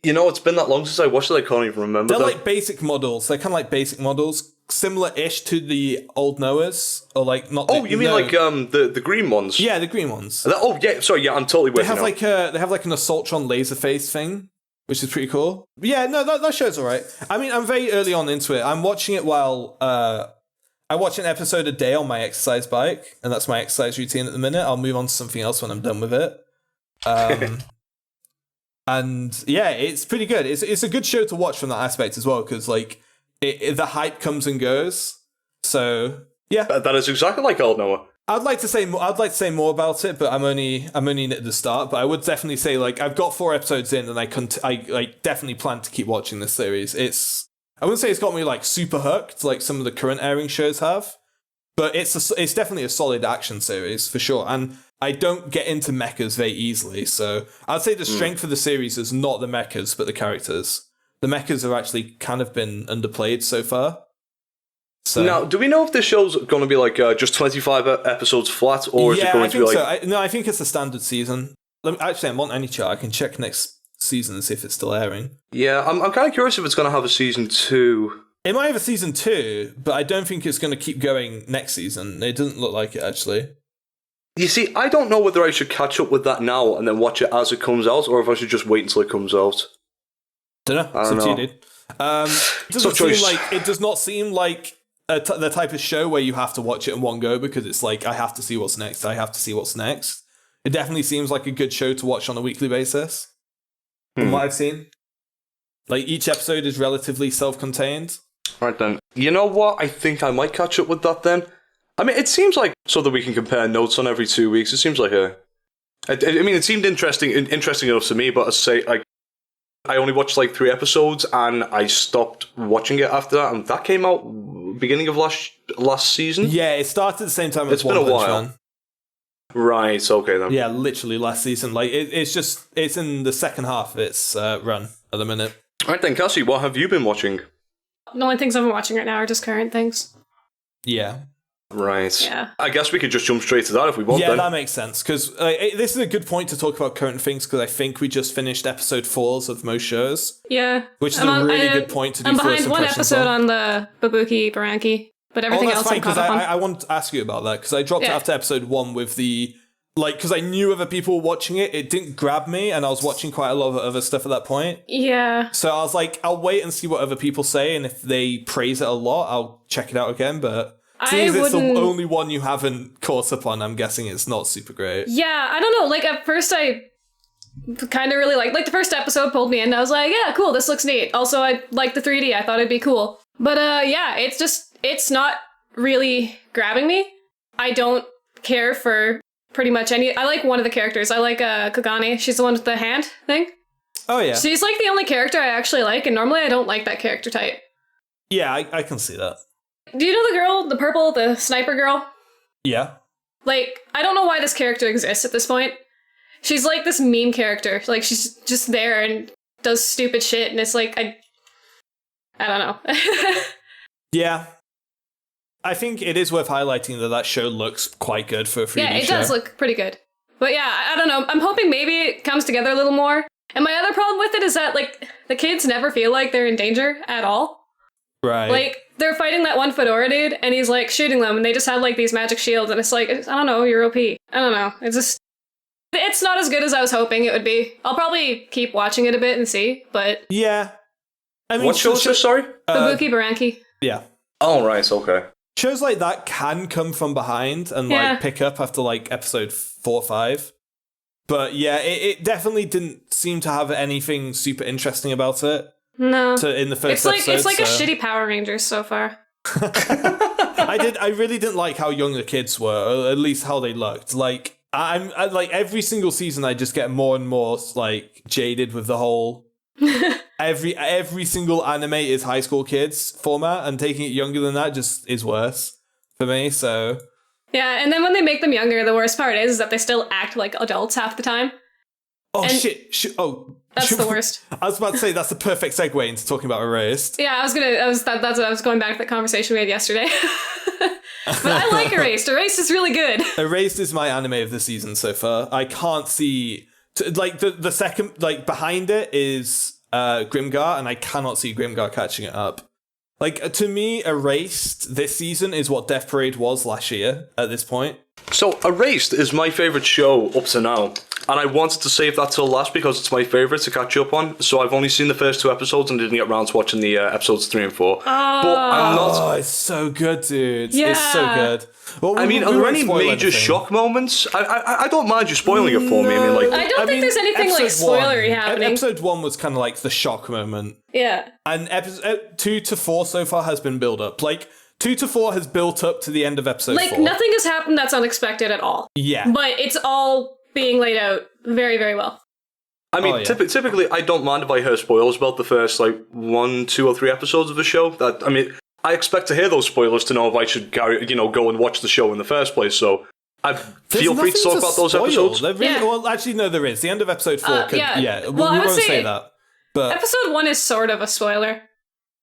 Speaker 1: You know, it's been that long since I watched it, I can't even remember
Speaker 2: They're
Speaker 1: them.
Speaker 2: like basic models. They're kind of like basic models, similar-ish to the old Noahs, or like not.
Speaker 1: Oh, you mean like the green ones?
Speaker 2: Yeah, the green ones.
Speaker 1: Oh, yeah. Sorry, yeah, I'm totally with
Speaker 2: They have
Speaker 1: you now.
Speaker 2: they have like an Assaultron laser face thing, which is pretty cool. But yeah, no, that show's alright. I mean, I'm very early on into it. I'm watching it while I watch an episode a day on my exercise bike, and that's my exercise routine at the minute. I'll move on to something else when I'm done with it. And yeah, it's pretty good. It's a good show to watch from that aspect as well, because like the hype comes and goes. So yeah,
Speaker 1: That is exactly like Old Noah.
Speaker 2: I'd like to say more about it, but I'm only at the start. But I would definitely say like I've got 4 episodes in, and I like definitely plan to keep watching this series. I wouldn't say it's got me like super hooked like some of the current airing shows have, but it's definitely a solid action series for sure. And I don't get into mechas very easily, so I'd say the strength of the series is not the mechas, but the characters. The mechas have actually kind of been underplayed so far. So
Speaker 1: Now, do we know if this show's going to be like just 25 episodes flat, or is it going to be like...
Speaker 2: I think it's a standard season. Actually, I'm on any chart. I can check next season and see if it's still airing.
Speaker 1: Yeah, I'm kind of curious if it's going to have a season 2.
Speaker 2: It might have a season 2, but I don't think it's going to keep going next season. It doesn't look like it, actually.
Speaker 1: You see, I don't know whether I should catch up with that now and then watch it as it comes out, or if I should just wait until it comes out.
Speaker 2: Don't know. It's up to you, dude. It does not seem like the type of show where you have to watch it in one go, because it's like, I have to see what's next. It definitely seems like a good show to watch on a weekly basis. from what I've seen. Like, each episode is relatively self-contained.
Speaker 1: Right then. You know what? I think I might catch up with that then. I mean, it seems like so that we can compare notes on every 2 weeks. It seems like I mean, it seemed interesting enough to me, but as I say, I only watched like 3 episodes and I stopped watching it after that, and that came out beginning of last season.
Speaker 2: Yeah, it started at the same time as
Speaker 1: It's been a while. Right, okay then.
Speaker 2: Yeah, literally last season. Like, it's in the second half of its run at the minute.
Speaker 1: Right then, Cassie, what have you been watching?
Speaker 3: The only things I've been watching right now are just current things.
Speaker 2: Yeah.
Speaker 1: Right.
Speaker 3: Yeah.
Speaker 1: I guess we could just jump straight to that if we want.
Speaker 2: Yeah, that makes sense, because this is a good point to talk about current things, because I think we just finished episode 4s of most shows.
Speaker 3: Yeah.
Speaker 2: Which is a really good point to do.
Speaker 3: I'm
Speaker 2: first
Speaker 3: behind one episode on the Bobuki Baranki, but everything else
Speaker 2: fine,
Speaker 3: I'm caught up on.
Speaker 2: I want to ask you about that, because I dropped it after episode 1 with the... Like, because I knew other people were watching it, it didn't grab me, and I was watching quite a lot of other stuff at that point.
Speaker 3: Yeah.
Speaker 2: So I was like, I'll wait and see what other people say, and if they praise it a lot, I'll check it out again, but... Seeing as it's the only one you haven't caught up on, I'm guessing it's not super great.
Speaker 3: Yeah, I don't know. Like, at first I kind of really liked... Like, the first episode pulled me in, and I was like, yeah, cool, this looks neat. Also, I liked the 3D. I thought it'd be cool. But, yeah, it's not really grabbing me. I don't care for pretty much any... I like one of the characters. I like Kagane. She's the one with the hand thing.
Speaker 2: Oh, yeah.
Speaker 3: She's, like, the only character I actually like, and normally I don't like that character type.
Speaker 2: Yeah, I can see that.
Speaker 3: Do you know the girl, the purple, the sniper girl?
Speaker 2: Yeah.
Speaker 3: Like, I don't know why this character exists at this point. She's like this meme character. Like, she's just there and does stupid shit, and it's like, I don't know.
Speaker 2: Yeah. I think it is worth highlighting that show looks quite good for a 3D show.
Speaker 3: Yeah, it does look pretty good. But yeah, I don't know. I'm hoping maybe it comes together a little more. And my other problem with it is that, like, the kids never feel like they're in danger at all.
Speaker 2: Right.
Speaker 3: Like, they're fighting that one fedora dude, and he's, like, shooting them, and they just have, like, these magic shields, and it's like, I don't know, you're OP. I don't know. It's not as good as I was hoping it would be. I'll probably keep watching it a bit and see, but...
Speaker 2: Yeah. I mean,
Speaker 1: what show is this, sorry?
Speaker 3: Bobuki Baranki.
Speaker 2: Yeah.
Speaker 1: Oh, right, okay.
Speaker 2: Shows like that can come from behind and, like, pick up after, like, episode 4 or 5. But, yeah, it definitely didn't seem to have anything super interesting about it.
Speaker 3: No.
Speaker 2: In the first episode.
Speaker 3: It's like a shitty Power Rangers so far.
Speaker 2: I really didn't like how young the kids were, or at least how they looked. Like, I like every single season I just get more and more, like, jaded with the whole every single anime is high school kids format, and taking it younger than that just is worse for me, so...
Speaker 3: Yeah, and then when they make them younger, the worst part is that they still act like adults half the time.
Speaker 2: Oh,
Speaker 3: and
Speaker 2: shit. Oh,
Speaker 3: that's the worst.
Speaker 2: I was about to say that's the perfect segue into talking about Erased.
Speaker 3: Yeah, that's what I was going back to the conversation we had yesterday. But I like Erased. Erased is really good.
Speaker 2: Erased is my anime of the season so far. I can't see... like, the second... Like, behind it is Grimgar, and I cannot see Grimgar catching it up. Like, to me, Erased this season is what Death Parade was last year at this point.
Speaker 1: So, Erased is my favourite show up to now. And I wanted to save that till last because it's my favourite to catch up on. So I've only seen the first 2 episodes and didn't get around to watching the episodes 3 and 4. But I'm not...
Speaker 2: Oh, it's so good, dude.
Speaker 3: Yeah.
Speaker 2: It's so good. Well,
Speaker 1: I mean, are there any major shock moments? I don't mind you spoiling it for me. I mean, like...
Speaker 3: I don't think there's anything, like, spoilery happening.
Speaker 2: Episode 1 was kind of like the shock moment.
Speaker 3: Yeah.
Speaker 2: And episode 2 to 4 so far has been built up. Like, 2 to 4 has built up to the end of episode 4.
Speaker 3: Like, nothing has happened that's unexpected at all.
Speaker 2: Yeah.
Speaker 3: But it's all being laid out very, very well.
Speaker 1: I mean, typically, I don't mind if I hear spoilers about the first, like, 1, 2, or 3 episodes of the show. I mean, I expect to hear those spoilers to know if I should go and watch the show in the first place, so I feel free to talk about those episodes.
Speaker 2: Well, actually, no, there is. The end of episode 4 could...
Speaker 3: Well,
Speaker 2: we won't say that. But
Speaker 3: episode 1 is sort of a spoiler.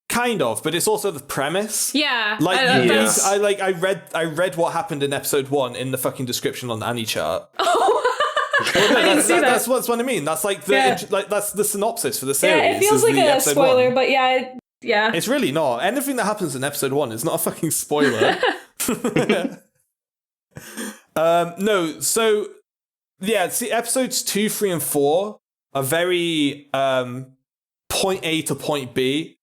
Speaker 2: Kind of, but it's also the premise.
Speaker 3: Yeah.
Speaker 2: Like, I read what happened in episode 1 in the fucking description on the AniChart.
Speaker 3: Oh, I didn't see that.
Speaker 2: That's what I mean. That's like that's the synopsis for the series.
Speaker 3: Yeah, it feels like a spoiler, but yeah.
Speaker 2: It's really not. Anything that happens in episode 1 is not a fucking spoiler. No, so yeah, see, episodes 2, 3, and 4 are very point A to point B.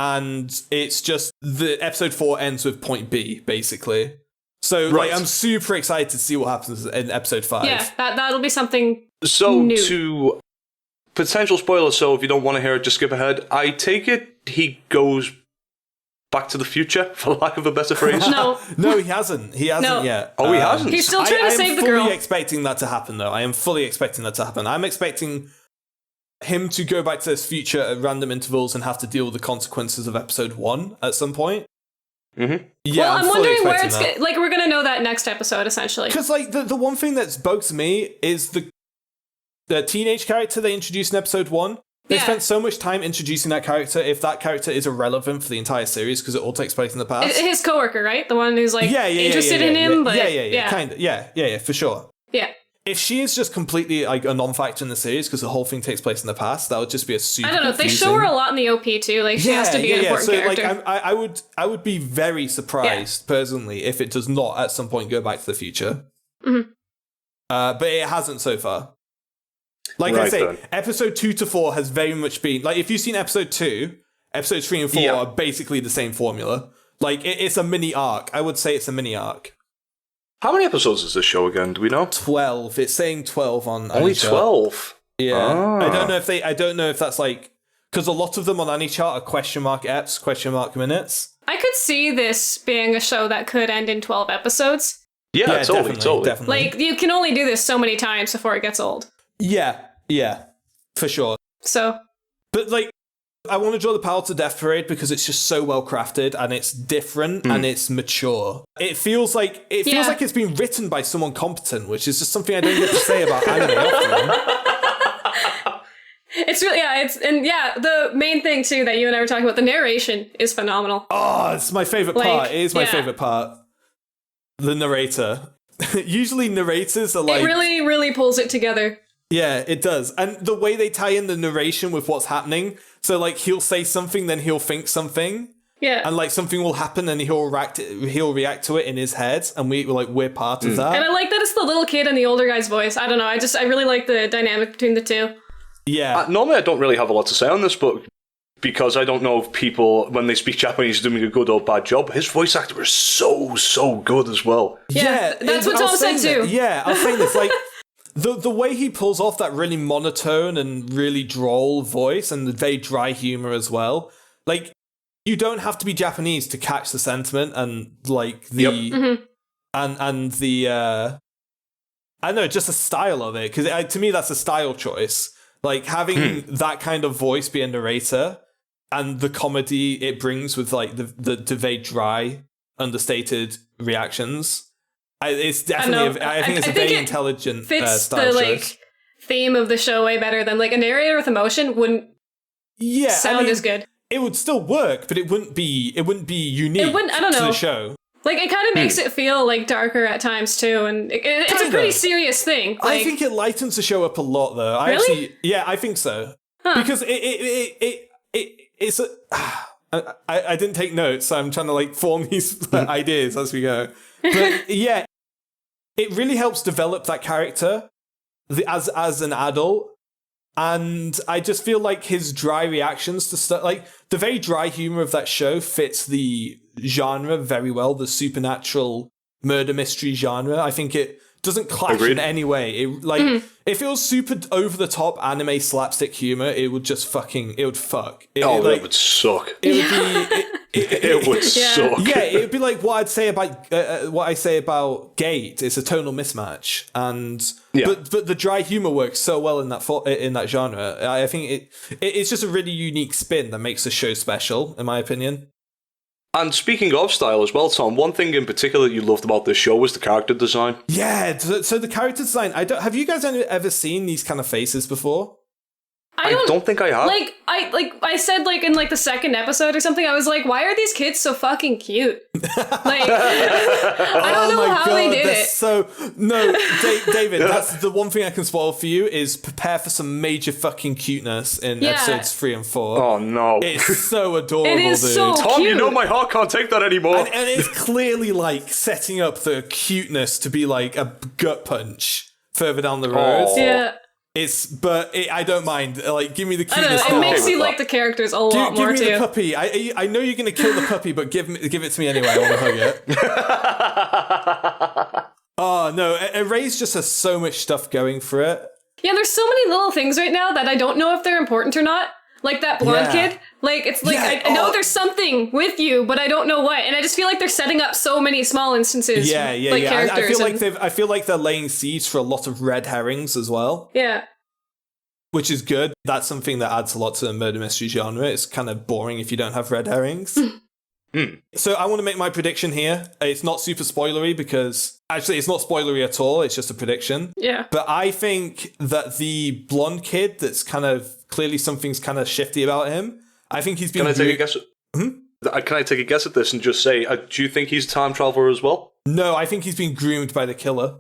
Speaker 2: And it's just the episode 4 ends with point B, basically. So, like, I'm super excited to see what happens in episode 5.
Speaker 3: Yeah, that'll be something
Speaker 1: so
Speaker 3: new.
Speaker 1: To potential spoiler, so if you don't want to hear it, just skip ahead. I take it he goes back to the future, for lack of a better phrase.
Speaker 2: No, he hasn't. He hasn't yet.
Speaker 1: Oh, he hasn't?
Speaker 3: He's still trying to save the girl.
Speaker 2: I'm fully expecting that to happen, though. I am fully expecting that to happen. I'm expecting him to go back to this future at random intervals and have to deal with the consequences of episode 1 at some point.
Speaker 1: Mm-hmm.
Speaker 2: Yeah,
Speaker 3: well, I'm wondering where it's like we're gonna know that next episode, essentially.
Speaker 2: Because like the one thing that bugs me is the teenage character they introduced in episode 1. They spent so much time introducing that character. If that character is irrelevant for the entire series because it all takes place in the past.
Speaker 3: His coworker, right? The one who's like interested in him, but
Speaker 2: kind of, yeah, for sure.
Speaker 3: Yeah.
Speaker 2: If she is just completely like a non-factor in the series because the whole thing takes place in the past, that would just be a super.
Speaker 3: I don't know. They show her a lot in the OP too. Like she has to be an important character.
Speaker 2: Like I would be very surprised personally if it does not at some point go back to the future.
Speaker 3: Mm-hmm.
Speaker 2: But it hasn't so far. Like I say, episode 2 to 4 has very much been like if you've seen episode 2, episodes 3 and 4 are basically the same formula. Like it's a mini arc. I would say it's a mini arc.
Speaker 1: How many episodes is this show again? Do we know?
Speaker 2: 12. It's saying 12 on
Speaker 1: only
Speaker 2: Anychart.
Speaker 1: 12.
Speaker 2: Yeah.
Speaker 1: Ah.
Speaker 2: I don't know if that's like because a lot of them on Anychart are question mark eps, question mark minutes.
Speaker 3: I could see this being a show that could end in 12 episodes.
Speaker 1: Yeah, totally.
Speaker 2: Definitely.
Speaker 3: Like you can only do this so many times before it gets old.
Speaker 2: Yeah, for sure.
Speaker 3: So,
Speaker 2: but like, I want to draw the parallel to Death Parade because it's just so well crafted and it's different and it's mature. It feels like it's been written by someone competent, which is just something I don't get to say about anime often.
Speaker 3: It's really the main thing too that you and I were talking about, the narration is phenomenal.
Speaker 2: Oh, it's my favorite part. It is my favorite part. The narrator. Usually narrators are like...
Speaker 3: It really, really pulls it together.
Speaker 2: Yeah, it does. And the way they tie in the narration with what's happening, so like he'll say something, then he'll think something.
Speaker 3: Yeah.
Speaker 2: And like something will happen and he'll react to it in his head and we're part of that.
Speaker 3: And I like that it's the little kid and the older guy's voice. I don't know, I really like the dynamic between the two.
Speaker 2: Yeah.
Speaker 1: Normally I don't really have a lot to say on this, but because I don't know if people, when they speak Japanese, are doing a good or bad job, his voice actor is so good as well.
Speaker 3: Yeah, that's what Tom said too.
Speaker 2: Yeah, I was saying this, like, the way he pulls off that really monotone and really droll voice and the very dry humor as well, like, you don't have to be Japanese to catch the sentiment and, like, the... And the... I don't know, just the style of it, because to me that's a style choice. Like, having that kind of voice be a narrator and the comedy it brings with, like, the very dry, understated reactions... It's definitely. I think it's a very intelligent
Speaker 3: fits
Speaker 2: style
Speaker 3: the
Speaker 2: choice.
Speaker 3: like theme of the show way better than like a narrator with emotion wouldn't.
Speaker 2: Yeah,
Speaker 3: sound as good.
Speaker 2: It would still work, but it wouldn't be unique.
Speaker 3: It wouldn't. I don't know.
Speaker 2: To the show.
Speaker 3: Like it kind of makes it feel like darker at times too, and it's a pretty serious thing. Like,
Speaker 2: I think it lightens the show up a lot, though.
Speaker 3: Really?
Speaker 2: I think so. Because it's a. I didn't take notes, so I'm trying to like form these ideas as we go. But yeah, it really helps develop that character as an adult, and I just feel like his dry reactions to stuff, like the very dry humor of that show, fits the genre very well. The supernatural murder mystery genre. I think it doesn't clash in any way. It if it was super over the top anime slapstick humor, it would just fuck. It would suck.
Speaker 1: It would suck.
Speaker 2: It would be.
Speaker 1: It would suck.
Speaker 2: Yeah, it would be like what I'd say about what I say about Gate. It's a tonal mismatch, and but the dry humor works so well in that genre. I think it's just a really unique spin that makes the show special, in my opinion.
Speaker 1: And speaking of style as well, Tom, one thing in particular that you loved about this show was the character design.
Speaker 2: Yeah, so the character design. Have you guys ever seen these kind of faces before?
Speaker 3: I
Speaker 1: don't think I have.
Speaker 3: Like I said, like in like the second episode or something, I was like, why are these kids so fucking cute? Like I don't know how they did it.
Speaker 2: So no, David, that's the one thing I can spoil for you is prepare for some major fucking cuteness in episodes 3 and 4.
Speaker 1: Oh no,
Speaker 2: it's so adorable.
Speaker 3: It is
Speaker 2: dude.
Speaker 3: so
Speaker 1: Tom,
Speaker 3: cute.
Speaker 1: you know my heart can't take that anymore.
Speaker 2: And it's clearly like setting up the cuteness to be like a gut punch further down the road.
Speaker 1: Oh.
Speaker 3: Yeah.
Speaker 2: I don't mind. Like, give me the
Speaker 3: I don't
Speaker 2: cuteness.
Speaker 3: know. It makes you like the characters a lot more
Speaker 2: give me
Speaker 3: too.
Speaker 2: the puppy. I know you're gonna kill the puppy, but give it to me anyway. I want to hug it. Oh no, Erase just has so much stuff going for it.
Speaker 3: Yeah, there's so many little things right now that I don't know if they're important or not. Like that blonde kid. Like, it's like, I know there's something with you, but I don't know what. And I just feel like they're setting up so many small instances. Characters.
Speaker 2: I feel like they're laying seeds for a lot of red herrings as well.
Speaker 3: Yeah.
Speaker 2: Which is good. That's something that adds a lot to the murder mystery genre. It's kind of boring if you don't have red herrings. So I want to make my prediction here. It's not super spoilery because actually it's not spoilery at all. It's just a prediction.
Speaker 3: Yeah.
Speaker 2: But I think that the blonde kid that's kind of clearly something's kind of shifty about him. I think he's been...
Speaker 1: Can I take a guess? Can I take a guess at this and just say, do you think he's a time traveler as well?
Speaker 2: No, I think he's been groomed by the killer.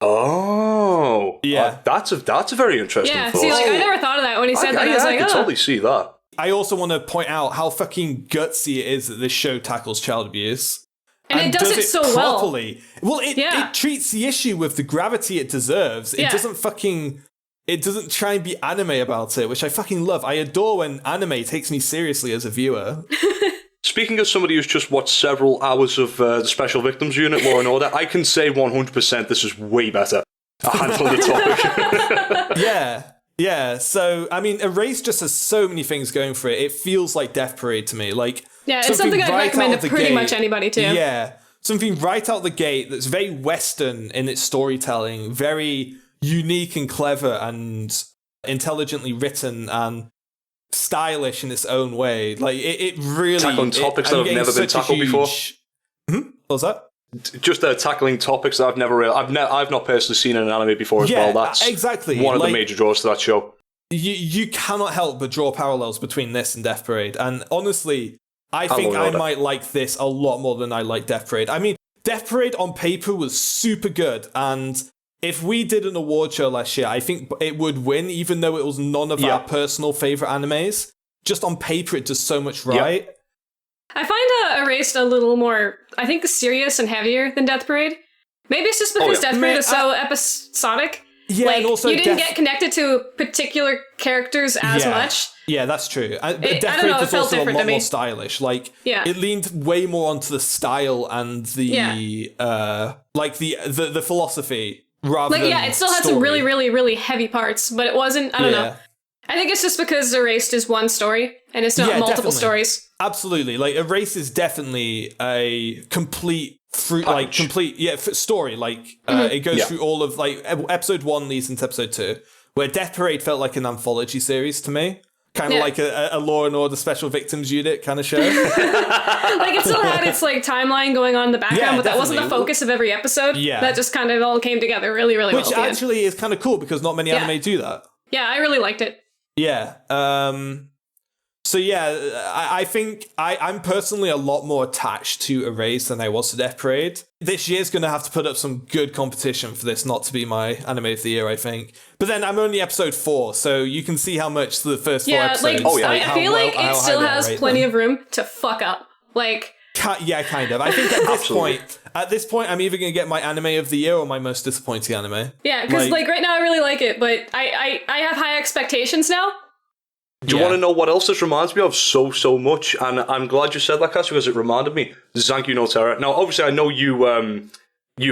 Speaker 1: Oh.
Speaker 2: Yeah.
Speaker 1: That's a very interesting thought.
Speaker 3: See, like, I never thought of that when he said that. I was like,
Speaker 1: I can totally see that.
Speaker 2: I also want to point out how fucking gutsy it is that this show tackles child abuse.
Speaker 3: And it does it so
Speaker 2: properly. Well, it treats the issue with the gravity it deserves. It doesn't try and be anime about it, which I fucking love. I adore when anime takes me seriously as a viewer.
Speaker 1: Speaking of somebody who's just watched several hours of the Special Victims Unit, Law and Order, I can say 100% this is way better. A handful of the topic.
Speaker 2: Yeah, so, I mean, Erase just has so many things going for it. It feels like Death Parade to me. Like,
Speaker 3: it's something I'd recommend to pretty much anybody, too.
Speaker 2: Yeah, something right out the gate that's very Western in its storytelling, very unique and clever and intelligently written and stylish in its own way. Like, it really...
Speaker 1: Tackling topics that have never been tackled before.
Speaker 2: What was that?
Speaker 1: Just tackling topics that I've not personally seen in an anime before as well. That's
Speaker 2: exactly
Speaker 1: one of the major draws to that show.
Speaker 2: You cannot help but draw parallels between this and Death Parade. And honestly, I think I might like this a lot more than I like Death Parade. I mean, Death Parade on paper was super good. And if we did an award show last year, I think it would win, even though it was none of our personal favorite animes. Just on paper, it does so much right.
Speaker 3: Yep. I find Erased a little more, I think, serious and heavier than Death Parade. Maybe it's just because Death Parade is so episodic.
Speaker 2: Yeah,
Speaker 3: like,
Speaker 2: and also
Speaker 3: you didn't get connected to particular characters as much.
Speaker 2: Yeah, that's true. Death Parade was also a lot more stylish. Like, it leaned way more onto the style and the the philosophy rather than
Speaker 3: it still had some really, really, really heavy parts, but it wasn't, I don't know. I think it's just because Erased is one story, and it's not multiple stories.
Speaker 2: Absolutely. Like, Erased is definitely a complete story. Like, it goes through all of, like, episode 1 leads into episode 2, where Death Parade felt like an anthology series to me. Kind of like a Law and Order Special Victims Unit kind of show.
Speaker 3: Like, it still had its, like, timeline going on in the background, but that wasn't the focus of every episode. Yeah. That just kind of all came together really, really well.
Speaker 2: Which actually is kind of cool, because not many anime do that.
Speaker 3: Yeah, I really liked it.
Speaker 2: Yeah. So yeah, I think I'm personally a lot more attached to Erased than I was to Death Parade. This year's going to have to put up some good competition for this not to be my anime of the year, I think. But then I'm only episode 4, so you can see how much the first 4 episodes...
Speaker 3: I feel like it still has plenty of room to fuck up. Like...
Speaker 2: Yeah, kind of. I think at this point, I'm either going to get my anime of the year or my most disappointing anime.
Speaker 3: Yeah, because like right now I really like it, but I have high expectations now.
Speaker 1: Do you want to know what else this reminds me of so much? And I'm glad you said that, Cass, because it reminded me. Zankyou no Terror. Now, obviously, I know you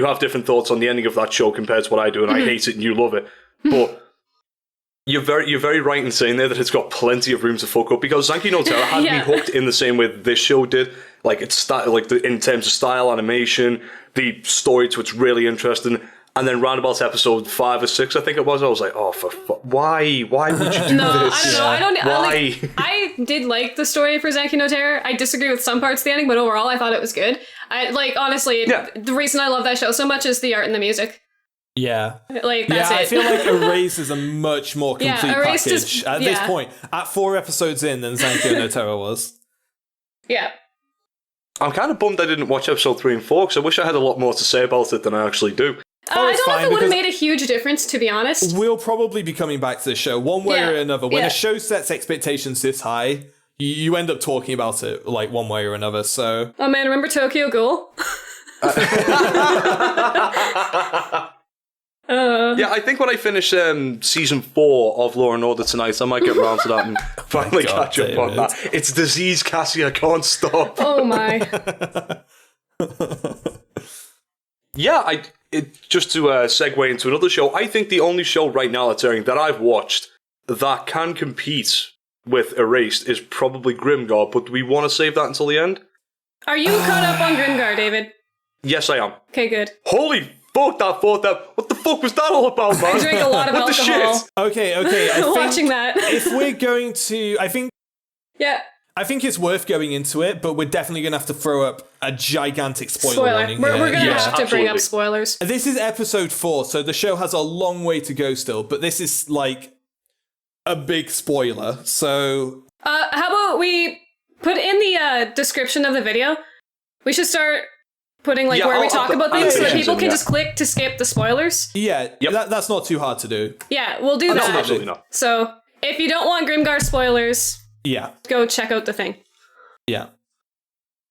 Speaker 1: have different thoughts on the ending of that show compared to what I do, and I hate it and you love it. But you're very right in saying there that it's got plenty of room to fuck up, because Zankyou no Terror had me hooked in the same way this show did. Like, it's in terms of style, animation, the story to it's really interesting. And then round about episode 5 or 6, I think it was, I was like, oh, why would you do this?
Speaker 3: No, I don't know.
Speaker 1: Why?
Speaker 3: I did like the story for Zankyou no Terror. I disagree with some parts of the ending, but overall I thought it was good. Honestly, the reason I love that show so much is the art and the music.
Speaker 2: Yeah.
Speaker 3: Like, that's it.
Speaker 2: I feel like Erase is a much more complete package at this point, at 4 episodes in, than Zankyou no Terror was.
Speaker 3: Yeah.
Speaker 1: I'm kind of bummed I didn't watch episode 3 and 4, because I wish I had a lot more to say about it than I actually do.
Speaker 3: I don't know if it would have made a huge difference, to be honest.
Speaker 2: We'll probably be coming back to the show one way or another. When a show sets expectations this high, you end up talking about it like one way or another. So,
Speaker 3: oh man, remember Tokyo Ghoul?
Speaker 1: Yeah, I think when I finish season 4 of Law and Order tonight, I might get round to that and finally catch up on that. It's disease, Cassie. I can't stop.
Speaker 3: Oh my.
Speaker 1: Yeah, just to segue into another show, I think the only show right now that's airing that I've watched that can compete with Erased is probably Grimgar, but do we want to save that until the end?
Speaker 3: Are you caught up on Grimgar, David?
Speaker 1: Yes, I am.
Speaker 3: Okay, good.
Speaker 1: Holy fuck, what the fuck was that all about, man?
Speaker 3: I drank a lot of
Speaker 1: what
Speaker 3: alcohol.
Speaker 1: The shit?
Speaker 2: Okay. I think
Speaker 3: watching that.
Speaker 2: if we're going to,
Speaker 3: Yeah.
Speaker 2: I think it's worth going into it, but we're definitely going to have to throw up a gigantic spoiler warning.
Speaker 3: We're going to
Speaker 1: Yes,
Speaker 3: have to bring up
Speaker 1: absolutely.
Speaker 3: spoilers.
Speaker 2: This is episode 4, so the show has a long way to go still, but this is like a big spoiler. So
Speaker 3: How about we put in the description of the video? We should start putting like where we talk about things so that people can just click to skip the spoilers.
Speaker 2: yeah, that's not too hard to do.
Speaker 3: Yeah, we'll do that.
Speaker 1: Absolutely not.
Speaker 3: So if you don't want Grimgar spoilers,
Speaker 2: Yeah.
Speaker 3: go check out the thing.
Speaker 2: Yeah.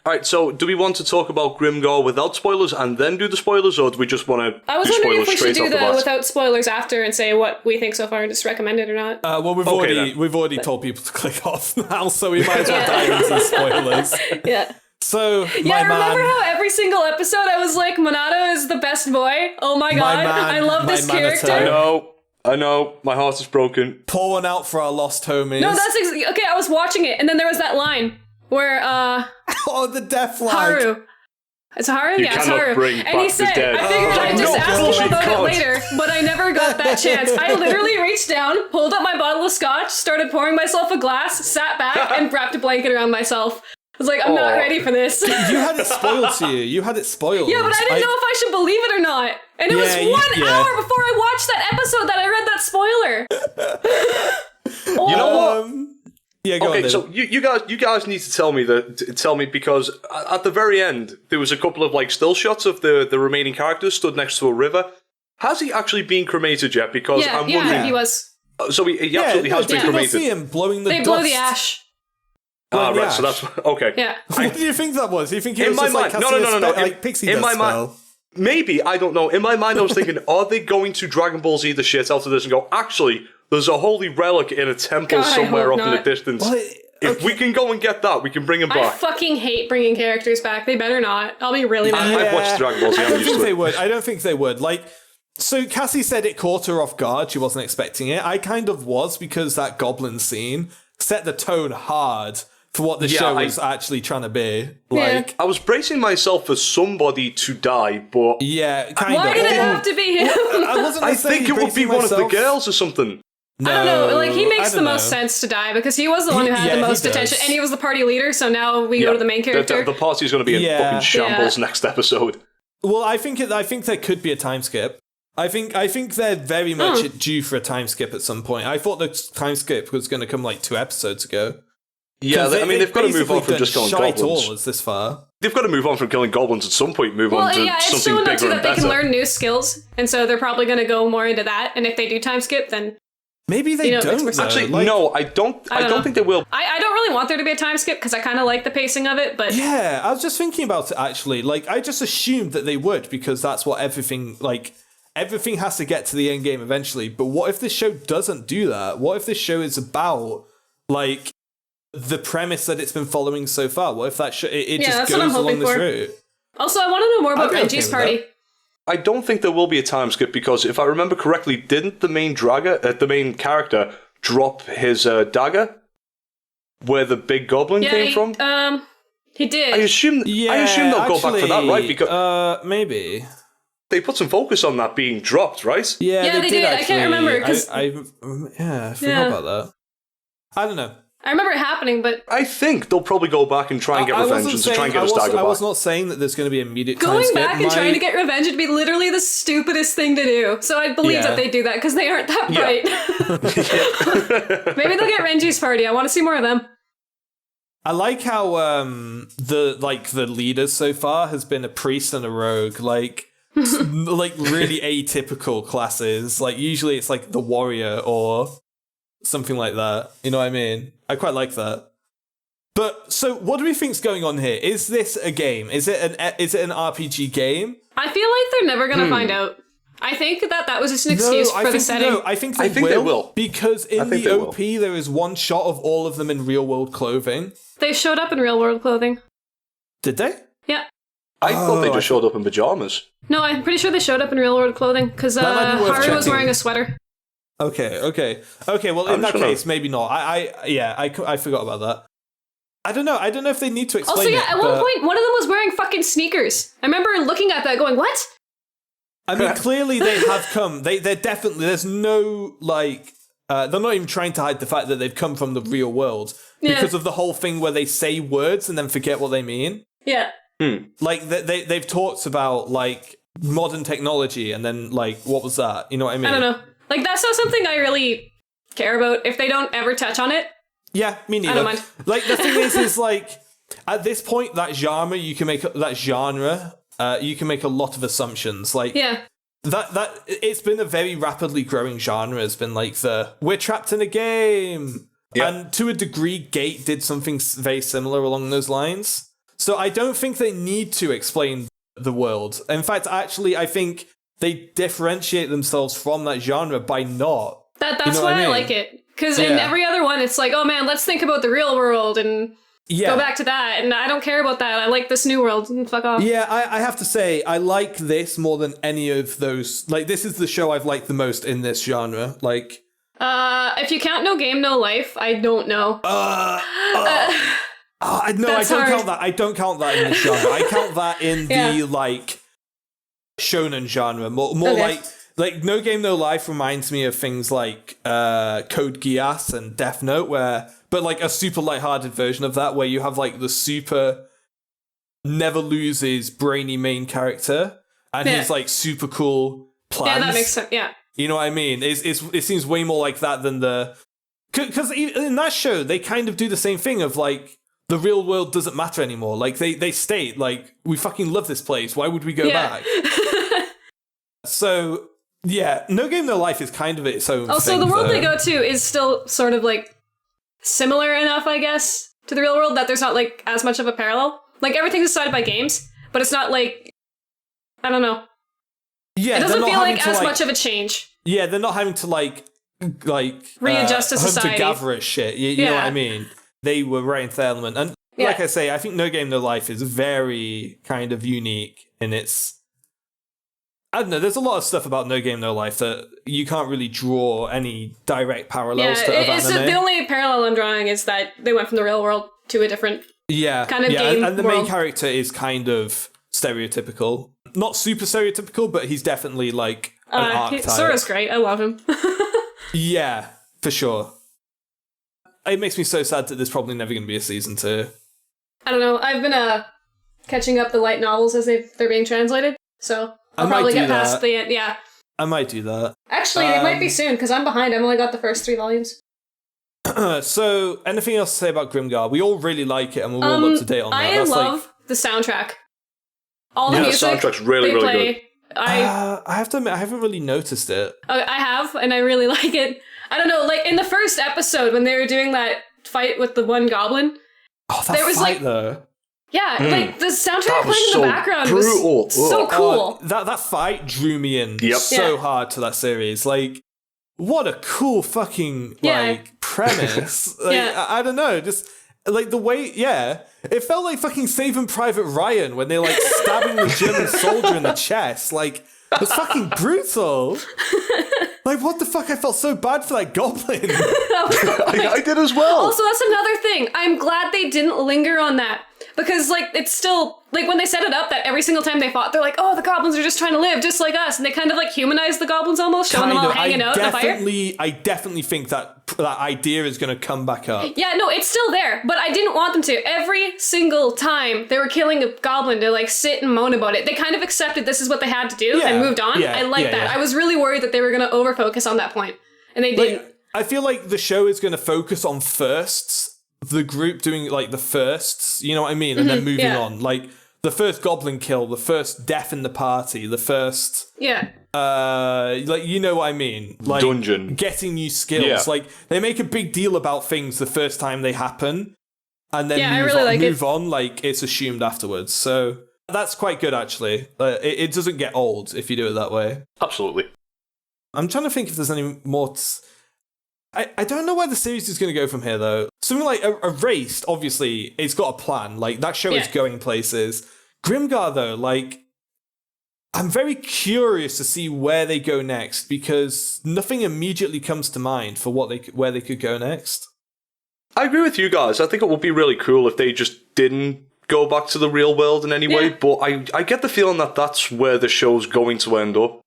Speaker 1: Alright, so do we want to talk about Grimgar without spoilers and then do the spoilers, or do we just want to
Speaker 3: I was
Speaker 1: do
Speaker 3: wondering
Speaker 1: spoilers
Speaker 3: if we should
Speaker 1: straight
Speaker 3: do
Speaker 1: off the
Speaker 3: the
Speaker 1: bat?
Speaker 3: without spoilers after and say what we think so far and just recommend it or not.
Speaker 2: Well, we've
Speaker 1: Okay,
Speaker 2: already told people to click off now, so we might as well dive into the spoilers.
Speaker 3: Yeah.
Speaker 2: So,
Speaker 3: Yeah, remember how every single episode I was like, Monado is the best boy? Oh my god,
Speaker 2: man,
Speaker 3: I love
Speaker 2: my
Speaker 3: this
Speaker 2: Manato.
Speaker 3: character.
Speaker 1: I know, my heart is broken.
Speaker 2: pour one out for our lost homies.
Speaker 3: No, that's okay, I was watching it, and then there was that line where,
Speaker 2: oh, the death line.
Speaker 3: Haru. It's Haru?
Speaker 1: You
Speaker 3: Yeah, it's
Speaker 1: cannot
Speaker 3: Haru.
Speaker 1: bring
Speaker 3: And he
Speaker 1: back the
Speaker 3: said,
Speaker 1: dead.
Speaker 3: I figured I'd just
Speaker 1: no,
Speaker 3: ask
Speaker 1: bullshit,
Speaker 3: him about
Speaker 1: can't.
Speaker 3: it later, but I never got that chance. I literally reached down, pulled up my bottle of scotch, started pouring myself a glass, sat back, and wrapped a blanket around myself. I was like, I'm not ready for this.
Speaker 2: You had it spoiled to you. You had it spoiled.
Speaker 3: Yeah, but I didn't know if I should believe it or not. And it was
Speaker 2: Yeah,
Speaker 3: 1 hour before I watched that episode that I read that spoiler.
Speaker 1: You know what?
Speaker 2: Yeah, go on
Speaker 1: Okay,
Speaker 2: then.
Speaker 1: so you guys need to tell me because at the very end there was a couple of like still shots of the remaining characters stood next to a river. Has he actually been cremated yet? Because I'm
Speaker 3: Yeah,
Speaker 1: wondering.
Speaker 3: he was.
Speaker 1: So he absolutely has been
Speaker 2: Did you not
Speaker 1: cremated.
Speaker 2: see him blowing the
Speaker 3: They
Speaker 2: dust?
Speaker 3: blow the ash.
Speaker 1: Ah,
Speaker 2: the
Speaker 1: right. So
Speaker 2: ash.
Speaker 1: that's okay.
Speaker 3: Yeah.
Speaker 2: What do you think that was? Do you think he
Speaker 1: In
Speaker 2: was
Speaker 1: my
Speaker 2: just like
Speaker 1: mind-
Speaker 2: casting
Speaker 1: no.
Speaker 2: like pixie
Speaker 1: In
Speaker 2: dust
Speaker 1: my
Speaker 2: spell?
Speaker 1: mind- Maybe, I don't know. In my mind, I was thinking, are they going to Dragon Ball Z the shit out of this and go, actually, there's a holy relic in a temple
Speaker 3: God, I
Speaker 1: somewhere
Speaker 3: hope
Speaker 1: up in the
Speaker 3: not.
Speaker 1: distance.
Speaker 2: Well,
Speaker 1: If we can go and get that, we can bring him
Speaker 3: I
Speaker 1: back.
Speaker 3: fucking hate bringing characters back. They better not. I'll be really mad.
Speaker 1: I've watched Dragon Ball Z,
Speaker 2: I
Speaker 1: I'm
Speaker 2: don't
Speaker 1: used
Speaker 2: think
Speaker 1: to
Speaker 2: they
Speaker 1: it.
Speaker 2: would. I don't think they would. Like, so Cassie said it caught her off guard. She wasn't expecting it. I kind of was because that goblin scene set the tone hard for what the show was actually trying to be. Like,
Speaker 1: I was bracing myself for somebody to die, but
Speaker 2: yeah, kind
Speaker 3: Why
Speaker 2: of.
Speaker 3: did it have to be him?
Speaker 2: I wasn't.
Speaker 1: I think it would be one of the girls or something.
Speaker 2: No,
Speaker 3: I don't know. Like, he
Speaker 2: I
Speaker 3: makes the
Speaker 2: don't
Speaker 3: most
Speaker 2: know.
Speaker 3: sense to die because he was the one who had
Speaker 2: yeah,
Speaker 3: the
Speaker 2: he
Speaker 3: most
Speaker 2: does.
Speaker 3: attention, and he was the party leader. So now we go to the main character.
Speaker 1: The party's going to be in
Speaker 2: Yeah.
Speaker 1: fucking shambles next episode.
Speaker 2: Well, I think there could be a time skip. I think they're very much due for a time skip at some point. I thought the time skip was going to come like 2 episodes ago.
Speaker 1: Yeah, I mean, they've got to move on from just killing goblins.
Speaker 2: All this far.
Speaker 1: They've got to move on from killing goblins at some point, move on to
Speaker 3: Yeah, it's
Speaker 1: something
Speaker 3: showing up too
Speaker 1: bigger
Speaker 3: that
Speaker 1: and
Speaker 3: they can
Speaker 1: better.
Speaker 3: learn new skills, and so they're probably going to go more into that. And if they do time skip, then
Speaker 2: Maybe they
Speaker 3: it makes
Speaker 2: don't.
Speaker 3: more sense.
Speaker 2: though.
Speaker 1: Actually,
Speaker 2: Like,
Speaker 1: no, I don't
Speaker 3: know.
Speaker 1: think they will.
Speaker 3: I don't really want there to be a time skip because I kind of like the pacing of it. But
Speaker 2: Yeah, I was just thinking about it actually. Like, I just assumed that they would because that's what everything has to get to the end game eventually. But what if this show doesn't do that? What if this show is about like the premise that it's been following so far? What if that it
Speaker 3: Yeah,
Speaker 2: just
Speaker 3: that's what I'm
Speaker 2: goes along
Speaker 3: hoping
Speaker 2: this
Speaker 3: for.
Speaker 2: route?
Speaker 3: also, I want to know more about
Speaker 2: I'd be okay
Speaker 3: Renji's
Speaker 2: with
Speaker 3: party.
Speaker 2: that.
Speaker 1: I don't think there will be a time skip because if I remember correctly, didn't the main character drop his dagger where the big goblin came from?
Speaker 3: He did.
Speaker 1: I assume they'll go back for that, right? Because
Speaker 2: maybe.
Speaker 1: they put some focus on that being dropped, right?
Speaker 2: Yeah,
Speaker 3: they did. I can't remember, 'cause-
Speaker 2: I forgot about that. I don't know.
Speaker 3: I remember it happening, but
Speaker 1: I think they'll probably go back and try and get revenge and to try and get his dagger
Speaker 2: I was
Speaker 1: back.
Speaker 2: not saying that there's going to be immediate time
Speaker 3: going
Speaker 2: skip.
Speaker 3: back and trying to get revenge would be literally the stupidest thing to do. So I believe
Speaker 2: Yeah.
Speaker 3: that they do that because they aren't that bright. Maybe they'll get Renji's party. I want to see more of them.
Speaker 2: I like how the leaders so far has been a priest and a rogue, like really atypical classes. Like usually it's like the warrior or something like that. You know what I mean? I quite like that. But so what do we think's going on here? Is this a game? Is it an RPG game?
Speaker 3: I feel like they're never going to find out. I think that was just an excuse for the setting.
Speaker 2: No, I think they will. Because in the OP there is one shot of all of them in real world clothing.
Speaker 3: They showed up in real world clothing.
Speaker 2: Did they?
Speaker 3: Yeah.
Speaker 1: I thought they just showed up in pajamas.
Speaker 3: No, I'm pretty sure they showed up in real world clothing because Haru was wearing a sweater.
Speaker 2: Okay. Well, in that case, maybe not. I forgot about that. I don't know if they need to explain.
Speaker 3: Also,
Speaker 2: at
Speaker 3: one point, one of them was wearing fucking sneakers. I remember looking at that, going, "What?"
Speaker 2: I mean, clearly they have come. They're definitely. There's no they're not even trying to hide the fact that they've come from the real world because of the whole thing where they say words and then forget what they mean.
Speaker 3: Yeah.
Speaker 2: Like they've talked about like modern technology and then like what was that? You know what I mean?
Speaker 3: I don't know. Like that's not something I really care about. If they don't ever touch on it.
Speaker 2: Yeah, me neither.
Speaker 3: I don't mind.
Speaker 2: Like the thing is like at this point that genre you can make a lot of assumptions. Like that it's been a very rapidly growing genre. It's been like we're trapped in a game. Yep. And to a degree, Gate did something very similar along those lines. So I don't think they need to explain the world. In fact, actually, I think they differentiate themselves from that genre by not.
Speaker 3: That's why I like it. Because in every other one, it's like, oh man, let's think about the real world and go back to that. And I don't care about that. I like this new world. Fuck off.
Speaker 2: Yeah, I have to say, I like this more than any of those. Like, this is the show I've liked the most in this genre. Like,
Speaker 3: if you count No Game, No Life, I don't know.
Speaker 2: I don't count that. I don't count that in the genre. I count that in the like shonen genre. More like No Game No Life reminds me of things like Code Geass and Death Note, but like a super lighthearted version of that, where you have like the super never loses brainy main character and his like super cool plans.
Speaker 3: Yeah, that makes sense. Yeah,
Speaker 2: you know what I mean. It seems way more like that than because in that show they kind of do the same thing of like. The real world doesn't matter anymore. Like, they state, like, we fucking love this place. Why would we go back? So, yeah, No Game, No Life is kind of its own
Speaker 3: Also,
Speaker 2: thing,
Speaker 3: the world they go to is still sort of, like, similar enough, I guess, to the real world that there's not, like, as much of a parallel. Like, everything's decided by games, but it's not, like, I don't know.
Speaker 2: Yeah,
Speaker 3: it doesn't feel like as much of a change.
Speaker 2: Yeah, they're not having to, like
Speaker 3: readjust to society.
Speaker 2: Hunter-gatherer shit, you know what I mean? They were right into the element. And like I say, I think No Game, No Life is very kind of unique in its... I don't know, there's a lot of stuff about No Game, No Life that you can't really draw any direct parallels to other anime.
Speaker 3: The only parallel I'm drawing is that they went from the real world to a different kind of game
Speaker 2: and the
Speaker 3: world.
Speaker 2: main character is kind of stereotypical. Not super stereotypical, but he's definitely like an archetype.
Speaker 3: Sora's great, I love him.
Speaker 2: Yeah, for sure. It makes me so sad that there's probably never going to be a season 2.
Speaker 3: I don't know. I've been catching up the light novels as they're being translated, so I'll probably get past the end. Yeah,
Speaker 2: I might do that.
Speaker 3: Actually, it might be soon because I'm behind. I've only got the first 3 volumes.
Speaker 2: So, anything else to say about Grimgar? We all really like it, and we're all up to date on that.
Speaker 3: I love the soundtrack. All the music.
Speaker 1: The soundtrack's really good.
Speaker 2: I have to admit, I haven't really noticed it.
Speaker 3: I have, and I really like it. I don't know, like in the first episode when they were doing that fight with the one goblin.
Speaker 2: Oh, that fight
Speaker 3: like,
Speaker 2: though.
Speaker 3: Yeah, like the soundtrack playing in the background
Speaker 1: brutal.
Speaker 3: was so cool.
Speaker 2: That fight drew me in so hard to that series. Like, what a cool fucking premise. Like, I don't know, just like the way, it felt like fucking Saving Private Ryan when they're like stabbing the German soldier in the chest. Like, it was fucking brutal. Like, what the fuck? I felt so bad for that goblin.
Speaker 1: I did as well.
Speaker 3: Also, that's another thing. I'm glad they didn't linger on that. Because, like, it's still, like, when they set it up that every single time they fought, they're like, oh, the goblins are just trying to live, just like us. And they kind of, like, humanize the goblins almost, showing them all hanging out in the fire.
Speaker 2: I definitely think that idea is going to come back up.
Speaker 3: Yeah, no, it's still there, but I didn't want them to. Every single time they were killing a goblin to, like, sit and moan about it, they kind of accepted this is what they had to do and moved on. I like that. I was really worried that they were going to over-focus on that point, and they didn't.
Speaker 2: I feel like the show is going to focus on firsts. The group doing like the firsts, you know what I mean? And then moving on. Like the first goblin kill, the first death in the party, the first like you know what I mean? Like
Speaker 1: dungeon.
Speaker 2: Getting new skills. Yeah. Like they make a big deal about things the first time they happen. And then move on like it's assumed afterwards. So that's quite good actually. It doesn't get old if you do it that way.
Speaker 1: Absolutely.
Speaker 2: I'm trying to think if there's any more I don't know where the series is going to go from here, though. Something like Erased, obviously, it's got a plan. Like, that show is going places. Grimgar, though, like, I'm very curious to see where they go next because nothing immediately comes to mind for where they could go next.
Speaker 1: I agree with you guys. I think it would be really cool if they just didn't go back to the real world in any way, but I get the feeling that that's where the show's going to end up.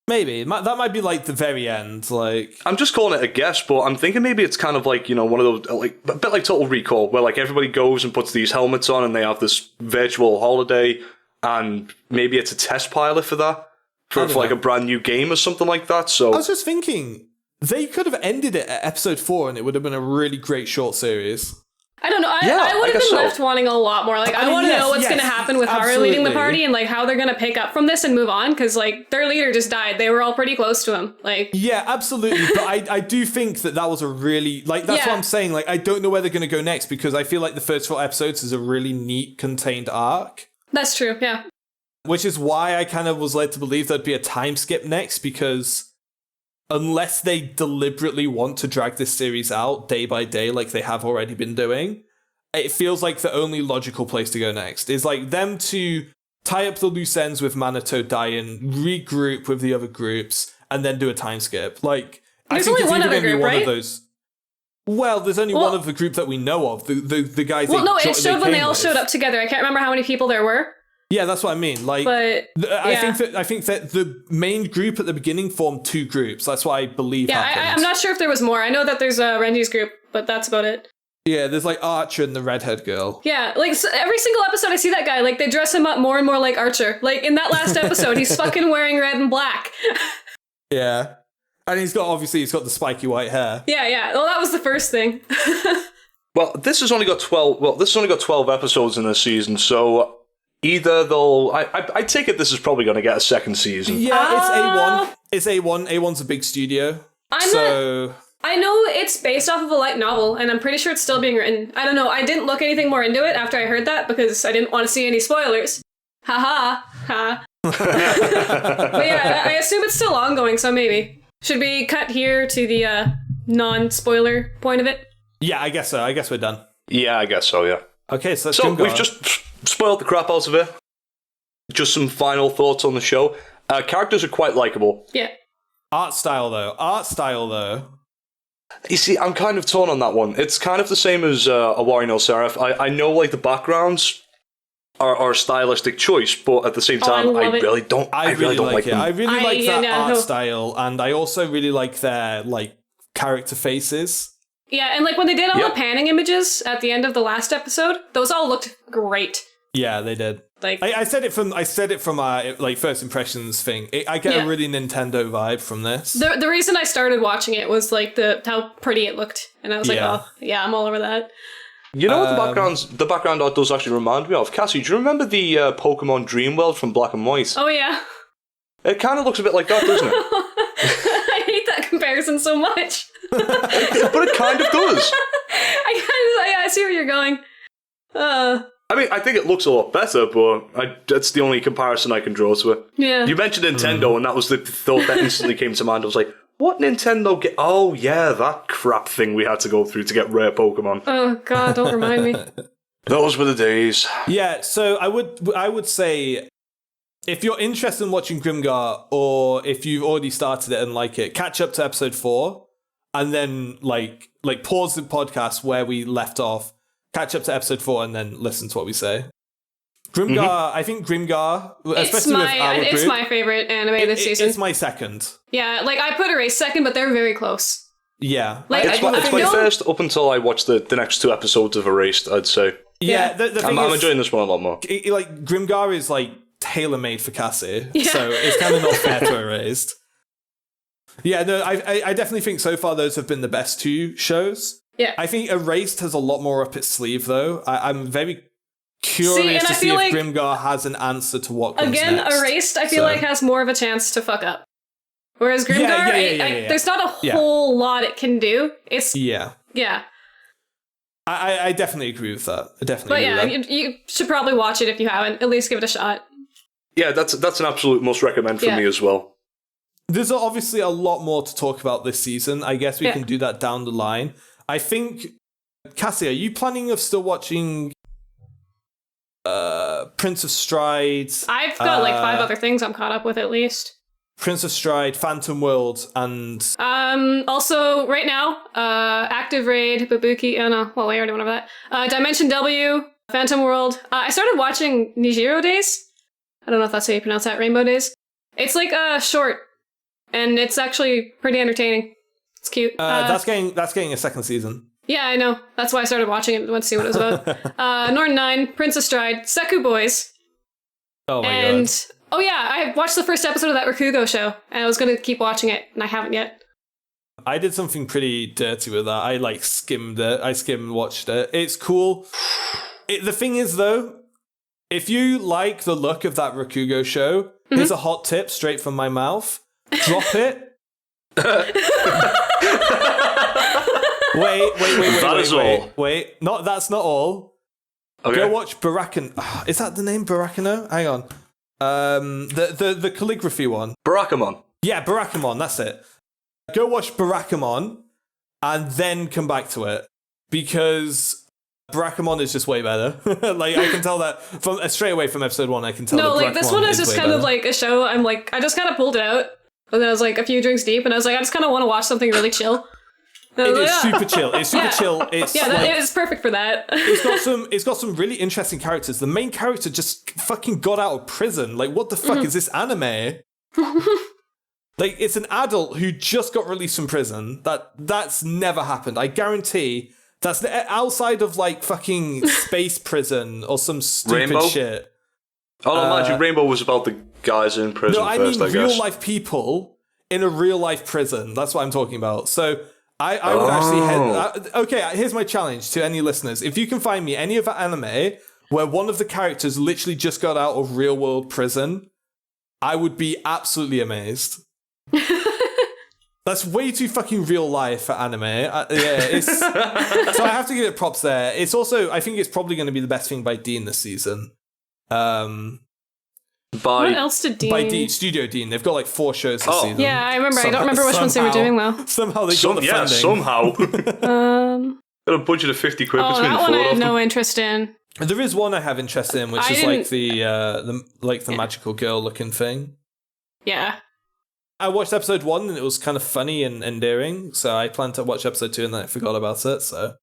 Speaker 2: Maybe. That might be, like, the very end, like...
Speaker 1: I'm just calling it a guess, but I'm thinking maybe it's kind of like, you know, one of those, like, a bit like Total Recall, where, like, everybody goes and puts these helmets on and they have this virtual holiday, and maybe it's a test pilot for that, for like, a brand new game or something like that, so...
Speaker 2: I was just thinking, they could have ended it at episode 4 and it would have been a really great short series.
Speaker 3: I don't know. I would have been left wanting a lot more. Like, I want to know what's going to happen with Haru leading the party and, like, how they're going to pick up from this and move on. Because, like, their leader just died. They were all pretty close to him. Like,
Speaker 2: yeah, absolutely. But I do think that was a really... Like, that's what I'm saying. Like, I don't know where they're going to go next because I feel like the first 4 episodes is a really neat, contained arc.
Speaker 3: That's true, yeah.
Speaker 2: Which is why I kind of was led to believe there'd be a time skip next because... Unless they deliberately want to drag this series out day by day like they have already been doing... It feels like the only logical place to go next is like them to tie up the loose ends with Minato dying, regroup with the other groups, and then do a time skip. Like,
Speaker 3: there's only one other group, right?
Speaker 2: Of those. Well, there's only one of the group that we know of. The guys.
Speaker 3: Well, no, it showed when they all showed up together. I can't remember how many people there were.
Speaker 2: Yeah, that's what I mean. Like,
Speaker 3: but
Speaker 2: I think that the main group at the beginning formed 2 groups. That's what I believe.
Speaker 3: Yeah, I'm not sure if there was more. I know that there's Renji's group, but that's about it.
Speaker 2: Yeah, there's like Archer and the redhead girl.
Speaker 3: Yeah, like so every single episode I see that guy, like they dress him up more and more like Archer. Like in that last episode, he's fucking wearing red and black.
Speaker 2: Yeah. And he's got the spiky white hair.
Speaker 3: Yeah. Well, that was the first thing.
Speaker 1: Well, this has only got 12 episodes in this season, so either they'll I take it this is probably going to get a second season.
Speaker 2: Yeah, it's A1. A1's a big studio.
Speaker 3: I know it's based off of a light novel, and I'm pretty sure it's still being written. I don't know. I didn't look anything more into it after I heard that because I didn't want to see any spoilers. Ha. But yeah, I assume it's still ongoing, so maybe. Should we cut here to the non-spoiler point of it?
Speaker 2: Yeah, I guess so. I guess we're done.
Speaker 1: Yeah, I guess so, yeah.
Speaker 2: Okay, so
Speaker 1: we've just spoiled the crap out of it. Just some final thoughts on the show. Characters are quite likable.
Speaker 3: Yeah.
Speaker 2: Art style, though.
Speaker 1: You see, I'm kind of torn on that one. It's kind of the same as A Warrior No Seraph. I know, like, the backgrounds are a stylistic choice, but at the same time, I really don't like them.
Speaker 2: I really like that art style, and I also really like their, like, character faces.
Speaker 3: Yeah, and, like, when they did all the panning images at the end of the last episode, those all looked great.
Speaker 2: Yeah, they did.
Speaker 3: Like,
Speaker 2: I said it from our like first impressions thing. I get a really Nintendo vibe from this.
Speaker 3: The reason I started watching it was like how pretty it looked, and I was like, oh yeah, I'm all over that.
Speaker 1: You know what the background art does actually remind me of? Cassie, do you remember the Pokemon Dream World from Black and White?
Speaker 3: Oh yeah.
Speaker 1: It kind of looks a bit like that, doesn't it?
Speaker 3: I hate that comparison so much.
Speaker 1: But it kind of does.
Speaker 3: I see where you're going.
Speaker 1: I mean, I think it looks a lot better, but that's the only comparison I can draw to it.
Speaker 3: Yeah.
Speaker 1: You mentioned Nintendo, and that was the thought that instantly came to mind. I was like, what Nintendo game? Oh, yeah, that crap thing we had to go through to get rare Pokemon.
Speaker 3: Oh, God, don't remind me.
Speaker 1: Those were the days.
Speaker 2: Yeah, so I would say, if you're interested in watching Grimgar, or if you've already started it and like it, catch up to episode 4, and then, like pause the podcast where we left off, catch up to episode 4 and then listen to what we say. Grimgar, I think Grimgar, especially with our group,
Speaker 3: it's my favorite anime this season.
Speaker 2: It's my second.
Speaker 3: Yeah, like I put Erase second, but they're very close.
Speaker 2: Yeah.
Speaker 3: Like,
Speaker 1: it's my first up until I watched the next 2 episodes of Erased, I'd say.
Speaker 2: Yeah, the thing
Speaker 1: I'm enjoying this one a lot more.
Speaker 2: Like, Grimgar is like tailor-made for Cassie, so it's kind of not fair to Erased. Yeah, no, I definitely think so far those have been the best 2 shows.
Speaker 3: Yeah.
Speaker 2: I think Erased has a lot more up its sleeve, though. I'm very curious to see if Grimgar has an answer to what comes next.
Speaker 3: Erased, I feel like, has more of a chance to fuck up. Whereas Grimgar, there's not a whole lot it can do. It's... Yeah.
Speaker 2: I definitely agree with that.
Speaker 3: But yeah, you should probably watch it if you haven't. At least give it a shot.
Speaker 1: Yeah, that's an absolute must recommend for me as well.
Speaker 2: There's obviously a lot more to talk about this season. I guess we can do that down the line. I think, Cassie, are you planning of still watching Prince of Stride.
Speaker 3: I've got like 5 other things I'm caught up with at least.
Speaker 2: Prince of Stride, Phantom World, and...
Speaker 3: Also, right now, Active Raid, Bobuki, we already went over that. Dimension W, Phantom World. I started watching Nijiro Days. I don't know if that's how you pronounce that, Rainbow Days. It's like a short, and it's actually pretty entertaining. It's cute.
Speaker 2: That's getting a second season.
Speaker 3: Yeah, I know. That's why I started watching it, went to see what it was about. Northern 9, Prince of Stride, Seku Boys.
Speaker 2: Oh my god.
Speaker 3: Oh yeah, I watched the first episode of that Rakugo show, and I was going to keep watching it, and I haven't yet.
Speaker 2: I did something pretty dirty with that. I skimmed it. I watched it. It's cool. The thing is, though, if you like the look of that Rakugo show, here's a hot tip straight from my mouth. Drop it. Wait. That's not all.
Speaker 1: Okay.
Speaker 2: Go watch Barakan. Is that the name, Barakano? Hang on. The calligraphy one.
Speaker 1: Barakamon.
Speaker 2: Yeah, Barakamon, that's it. Go watch Barakamon and then come back to it. Because Barakamon is just way better. Like, I can tell that from straight away from episode 1, I can tell
Speaker 3: No,
Speaker 2: that
Speaker 3: like, this one is just kind of like a show, I just kind of pulled it out. And then I was like a few drinks deep, and I was like, I just kind of want to watch something really chill.
Speaker 2: It is super chill. It's super chill. It's
Speaker 3: it's perfect for that.
Speaker 2: It's got some really interesting characters. The main character just fucking got out of prison. Like, what the fuck is this anime? Like, it's an adult who just got released from prison. That's never happened. I guarantee that's outside of like fucking space prison or some stupid
Speaker 1: Rainbow?
Speaker 2: shit.
Speaker 1: Oh no, mind you, Rainbow was about the guys in prison.
Speaker 2: No, I
Speaker 1: first,
Speaker 2: mean
Speaker 1: I guess.
Speaker 2: real life people in a real life prison. That's what I'm talking about. So I would actually okay, here's my challenge to any listeners. If you can find me any other anime where one of the characters literally just got out of real world prison, I would be absolutely amazed. That's way too fucking real life for anime. So I have to give it props there. It's also, I think it's probably going to be the best thing by Dean this season.
Speaker 3: What else did Dean?
Speaker 2: By Studio Dean. They've got like 4 shows this season.
Speaker 3: Yeah, I remember. I don't remember which ones they were doing though.
Speaker 2: Somehow they got the funding.
Speaker 1: Somehow. Got a budget of 50 quid between
Speaker 3: that
Speaker 1: the 4
Speaker 3: one I
Speaker 1: of
Speaker 3: have
Speaker 1: them.
Speaker 3: no interest in.
Speaker 2: There is one I have interest in, which is like the magical girl looking thing.
Speaker 3: Yeah.
Speaker 2: I watched episode 1 and it was kind of funny and endearing, so I planned to watch episode 2 and then I forgot about it, so.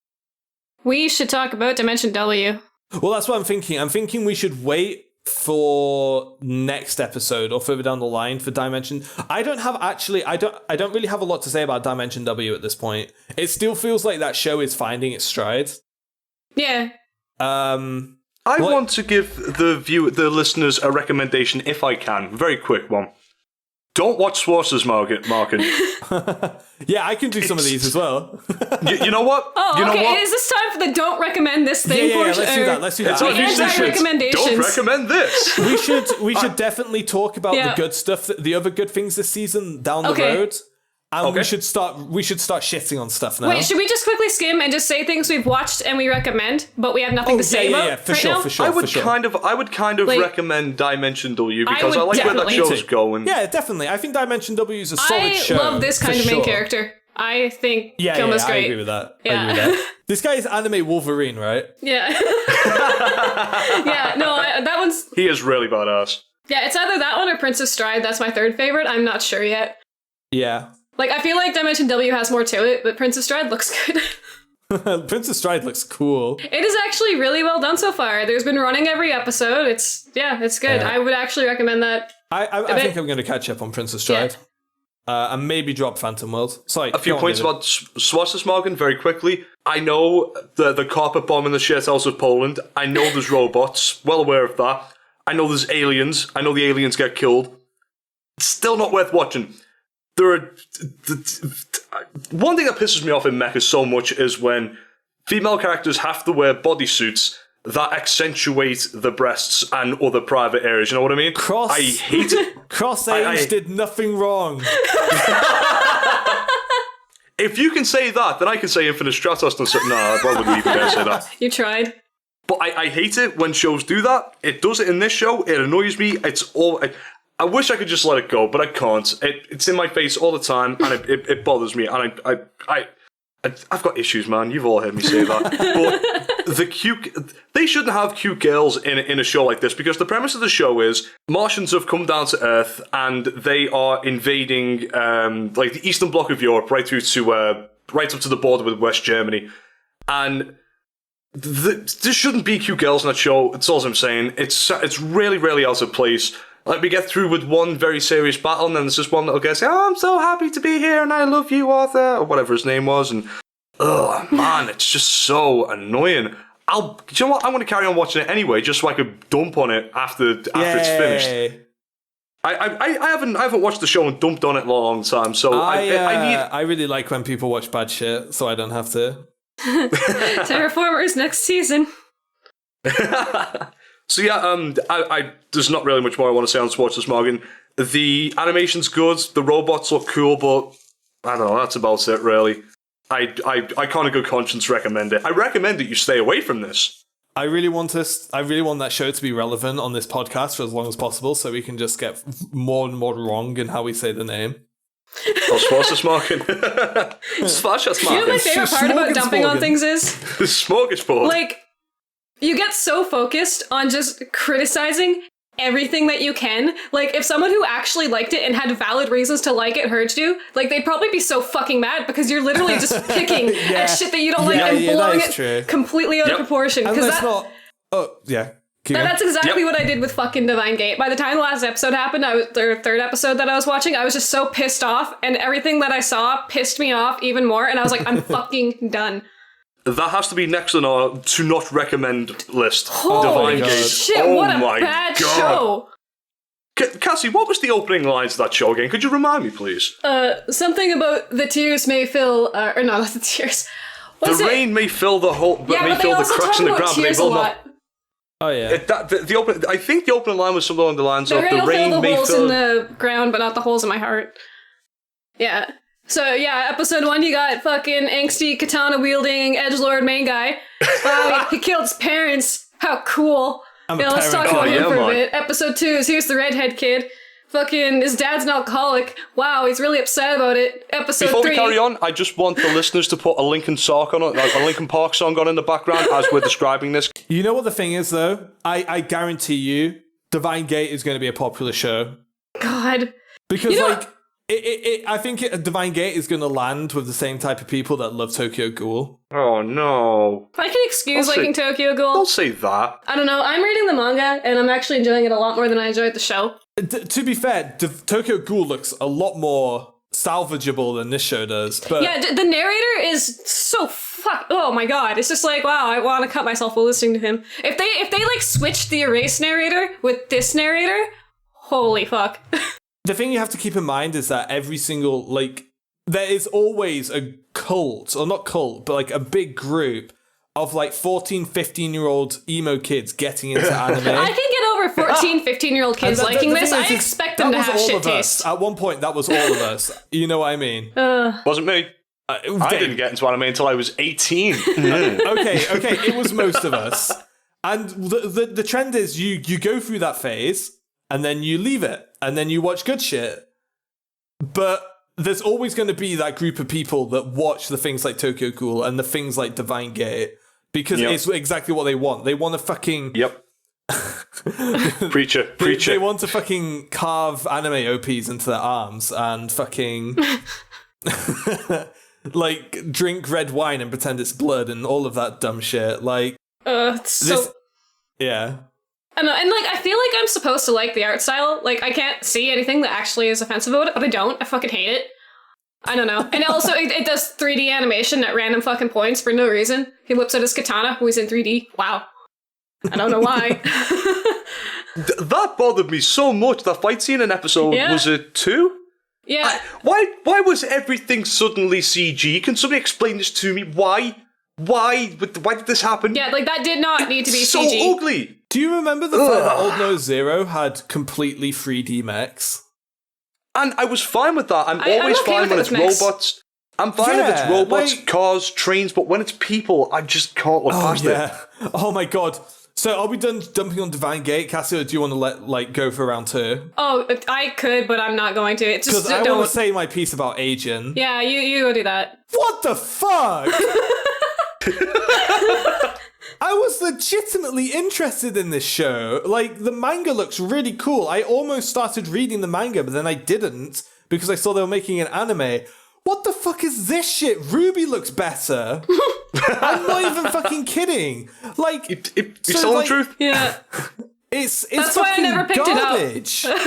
Speaker 3: We should talk about Dimension W.
Speaker 2: Well, that's what I'm thinking. I'm thinking we should wait for next episode or further down the line for Dimension. I don't really have a lot to say about Dimension W at this point. It still feels like that show is finding its stride.
Speaker 3: Yeah.
Speaker 1: I want to give the listeners a recommendation if I can. Very quick one. Don't watch Schwarzes
Speaker 2: Yeah, I can do some of these as well.
Speaker 1: you know what?
Speaker 3: Oh,
Speaker 1: you know
Speaker 3: okay.
Speaker 1: what?
Speaker 3: Is this time for the don't recommend this thing portion?
Speaker 2: Let's do that.
Speaker 3: The anti-recommendations.
Speaker 1: Don't recommend this.
Speaker 2: We should definitely talk about the good stuff, the other good things this season down the road. And we should start shitting on stuff now.
Speaker 3: Wait, should we just quickly skim and just say things we've watched and we recommend, but we have nothing to say about
Speaker 2: for sure.
Speaker 1: I would kind of recommend Dimension W because I like where that show's going.
Speaker 2: Yeah, definitely. I think Dimension W is a solid show.
Speaker 3: I love this kind of main character. I think Kilma's great.
Speaker 2: I agree with that. This guy is anime Wolverine, right?
Speaker 3: Yeah. That one's...
Speaker 1: He is really badass.
Speaker 3: Yeah, it's either that one or Prince of Stride. That's my third favorite. I'm not sure yet.
Speaker 2: Yeah.
Speaker 3: Like, I feel like Dimension W has more to it, but Prince of Stride looks good.
Speaker 2: Prince of Stride looks cool.
Speaker 3: It is actually really well done so far. There's been running every episode. It's good. I would actually recommend that.
Speaker 2: I think I'm going to catch up on Prince of Stride. And maybe drop Phantom World. Sorry.
Speaker 1: A few points about Schwarzes very quickly. I know the carpet bomb in the shithouse of Poland. I know there's robots. Well aware of that. I know there's aliens. I know the aliens get killed. It's still not worth watching. There are one thing that pisses me off in mecha so much is when female characters have to wear bodysuits that accentuate the breasts and other private areas. You know what I mean? I hate it.
Speaker 2: Cross-Age did nothing wrong.
Speaker 1: If you can say that, then I can say Infinite Stratos and something. No, I wouldn't even dare say that.
Speaker 3: You tried.
Speaker 1: But I hate it when shows do that. It does it in this show. It annoys me. I wish I could just let it go, but I can't. It's in my face all the time, and it bothers me. And I've got issues, man. You've all heard me say that. But they shouldn't have cute girls in a show like this, because the premise of the show is Martians have come down to Earth and they are invading like the eastern bloc of Europe, right through to right up to the border with West Germany, and there shouldn't be cute girls in that show. That's all I'm saying. It's really, really out of place. Like, we get through with one very serious battle, and then there's just one little guy saying, "Oh, I'm so happy to be here, and I love you, Arthur," or whatever his name was, and oh man, it's just so annoying. Do you know what? I'm going to carry on watching it anyway, just so I could dump on it after it's finished. I haven't watched the show and dumped on it in a long time, so I
Speaker 2: really like when people watch bad shit, so I don't have to.
Speaker 3: Terraformers next season.
Speaker 1: So yeah, there's not really much more I want to say on Sports this Morgan. The animation's good, the robots look cool, but I don't know, that's about it really. I can't in good conscience recommend it. I recommend that you stay away from this.
Speaker 2: I really want that show to be relevant on this podcast for as long as possible, so we can just get more and more wrong in how we say the name.
Speaker 1: Sports this Morgan. Sports this Morgan.
Speaker 3: You know my favorite part about dumping on things is?
Speaker 1: The smorgasbord.
Speaker 3: Like, you get so focused on just criticizing everything that you can. Like, if someone who actually liked it and had valid reasons to like it heard you, like, they'd probably be so fucking mad because you're literally just picking at shit that you don't like and blowing it completely out of proportion. Because that's exactly what I did with fucking Divine Gate. By the time the last episode happened, the third episode that I was watching, I was just so pissed off, and everything that I saw pissed me off even more, and I was like, I'm fucking done.
Speaker 1: That has to be next on our to not recommend list.
Speaker 3: Holy shit, what a bad show.
Speaker 1: Cassie, what was the opening lines of that show again? Could you remind me, please?
Speaker 3: Something about the tears may fill, or no, not the tears.
Speaker 1: The rain may fill the hole, but may fill the cracks in the ground, but they will not.
Speaker 2: Oh yeah.
Speaker 1: I think the opening line was something along the lines of
Speaker 3: the rain may fill the holes in the ground, but not the holes in my heart. Yeah. So yeah, episode 1, you got fucking angsty katana wielding edgelord main guy. Wow, he killed his parents. How cool. Let's talk about him for a bit. Episode 2 is here's the redhead kid. Fucking his dad's an alcoholic. Wow, he's really upset about it. Episode 3.
Speaker 1: Before we carry on, I just want the listeners to put a Linkin Park song on in the background as we're describing this.
Speaker 2: You know what the thing is though? I guarantee you, Divine Gate is going to be a popular show.
Speaker 3: God.
Speaker 2: Because I think Divine Gate is going to land with the same type of people that love Tokyo Ghoul.
Speaker 1: Oh no!
Speaker 3: I can excuse liking Tokyo Ghoul.
Speaker 1: Don't say that.
Speaker 3: I don't know. I'm reading the manga and I'm actually enjoying it a lot more than I enjoyed the show.
Speaker 2: To be fair, Tokyo Ghoul looks a lot more salvageable than this show does. But
Speaker 3: yeah, the narrator is so oh my god! It's just like, wow, I want to cut myself while listening to him. If they like switched the erase narrator with this narrator, holy fuck.
Speaker 2: The thing you have to keep in mind is that every single, there is always a cult, or not cult, but like a big group of like 14, 15-year-old emo kids getting into anime.
Speaker 3: I can get over 14, 15-year-old kids liking this. I expect them to have shit taste.
Speaker 2: At one point, that was all of us. You know what I mean?
Speaker 1: Wasn't me. I didn't get into anime until I was 18.
Speaker 2: Okay, it was most of us. And the trend is you go through that phase, and then you leave it, and then you watch good shit. But there's always going to be that group of people that watch the things like Tokyo Ghoul and the things like Divine Gate, because it's exactly what they want. They want to fucking...
Speaker 1: Yep. Preacher.
Speaker 2: They want to fucking carve anime OPs into their arms and fucking... like, drink red wine and pretend it's blood and all of that dumb shit. Like... Yeah.
Speaker 3: And I feel like I'm supposed to like the art style. Like, I can't see anything that actually is offensive about it, but I don't. I fucking hate it. I don't know. And also, it does 3D animation at random fucking points for no reason. He whips out his katana, who is in 3D. Wow. I don't know why.
Speaker 1: That bothered me so much. That fight scene in episode, was it 2?
Speaker 3: Yeah.
Speaker 1: Why was everything suddenly CG? Can somebody explain this to me? Why? Why did this happen?
Speaker 3: Yeah, like, that did not need to be
Speaker 1: so
Speaker 3: CG.
Speaker 1: Ugly.
Speaker 2: Do you remember the fact that Old Nose Zero had completely 3D mechs?
Speaker 1: And I was fine with that. I'm always fine when it's robots. I'm fine if it's robots, cars, trains, but when it's people, I just can't look past it.
Speaker 2: Oh my god. So are we done dumping on Divine Gate, Cassie, or do you want to go for round 2?
Speaker 3: Oh, I could, but I'm not going to. It's just
Speaker 2: Because I want to say my piece about Agent.
Speaker 3: Yeah, you go do that.
Speaker 2: What the fuck? I was legitimately interested in this show. Like, the manga looks really cool. I almost started reading the manga, but then I didn't because I saw they were making an anime. What the fuck is this shit? Ruby looks better. I'm not even fucking kidding. Like,
Speaker 1: it's all the truth.
Speaker 3: Yeah.
Speaker 2: It's
Speaker 3: That's why I never picked
Speaker 2: garbage.
Speaker 3: it up.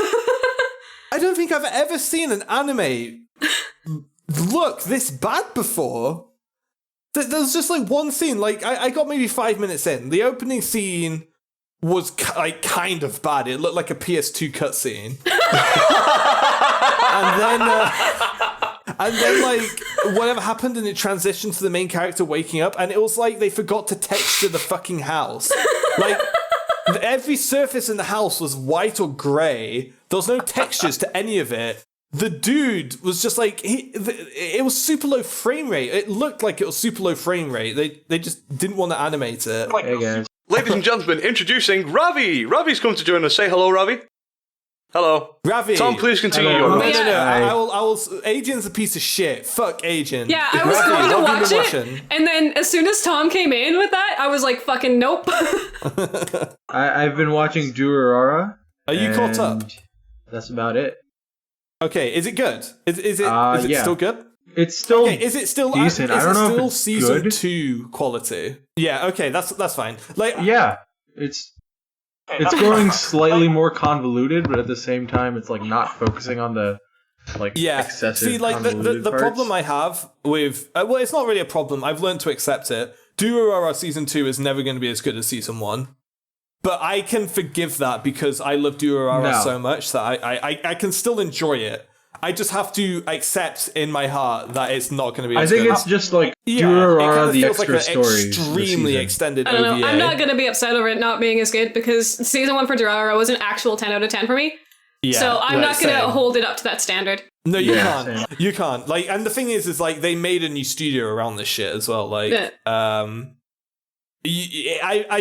Speaker 2: I don't think I've ever seen an anime look this bad before. There's just like one scene, like I got maybe 5 minutes in. The opening scene was like kind of bad. It looked like a PS2 cutscene. and then like whatever happened and it transitioned to the main character waking up and it was like they forgot to texture the fucking house. Like every surface in the house was white or grey. There was no textures to any of it. The dude was just like, it was super low frame rate. It looked like it was super low frame rate. They just didn't want to animate it.
Speaker 4: Hey guys.
Speaker 1: Ladies and gentlemen, introducing Ravi. Ravi's come to join us. Say hello, Ravi. Hello.
Speaker 2: Ravi.
Speaker 1: Tom, please continue your
Speaker 2: No,
Speaker 1: notes.
Speaker 2: no. I will. Agent's a piece of shit. Fuck Agent.
Speaker 3: Yeah, I was
Speaker 2: Ravi,
Speaker 3: going to
Speaker 2: what have
Speaker 3: watch
Speaker 2: you been
Speaker 3: it,
Speaker 2: watching?
Speaker 3: and then as soon as Tom came in with that, I was like, fucking nope.
Speaker 4: I've been watching Durarara.
Speaker 2: Are you caught up?
Speaker 4: That's about it.
Speaker 2: Okay, is it good? Is it
Speaker 4: yeah.
Speaker 2: still good?
Speaker 4: It's still
Speaker 2: Okay, is it still
Speaker 4: decent.
Speaker 2: Is
Speaker 4: I don't
Speaker 2: it
Speaker 4: know
Speaker 2: still
Speaker 4: if it's
Speaker 2: season
Speaker 4: good.
Speaker 2: 2 quality? Yeah, okay, that's fine. Like,
Speaker 4: Yeah, it's growing slightly more convoluted, but at the same time, it's like not focusing on the excessive.
Speaker 2: See, like the
Speaker 4: convoluted parts.
Speaker 2: problem I have with well, it's not really a problem. I've learned to accept it. Durarara season 2 is never going to be as good as season 1. But I can forgive that because I love Durarara so much that I can still enjoy it. I just have to accept in my heart that it's not going to be as good.
Speaker 4: I think it's just like
Speaker 2: it
Speaker 4: Durarara,
Speaker 2: kind of
Speaker 4: the
Speaker 2: feels
Speaker 4: extra
Speaker 2: like an
Speaker 4: stories.
Speaker 2: extremely extended
Speaker 3: I don't know.
Speaker 2: OVA.
Speaker 3: I'm not going to be upset over it not being as good because season 1 for Durarara was an actual 10 out of 10 for me.
Speaker 2: Yeah,
Speaker 3: so I'm not going to
Speaker 2: same.
Speaker 3: hold it up to that standard.
Speaker 2: No, you
Speaker 4: Yeah,
Speaker 2: can't.
Speaker 4: same.
Speaker 2: You can't. Like, and the thing is like they made a new studio around this shit as well. Like, I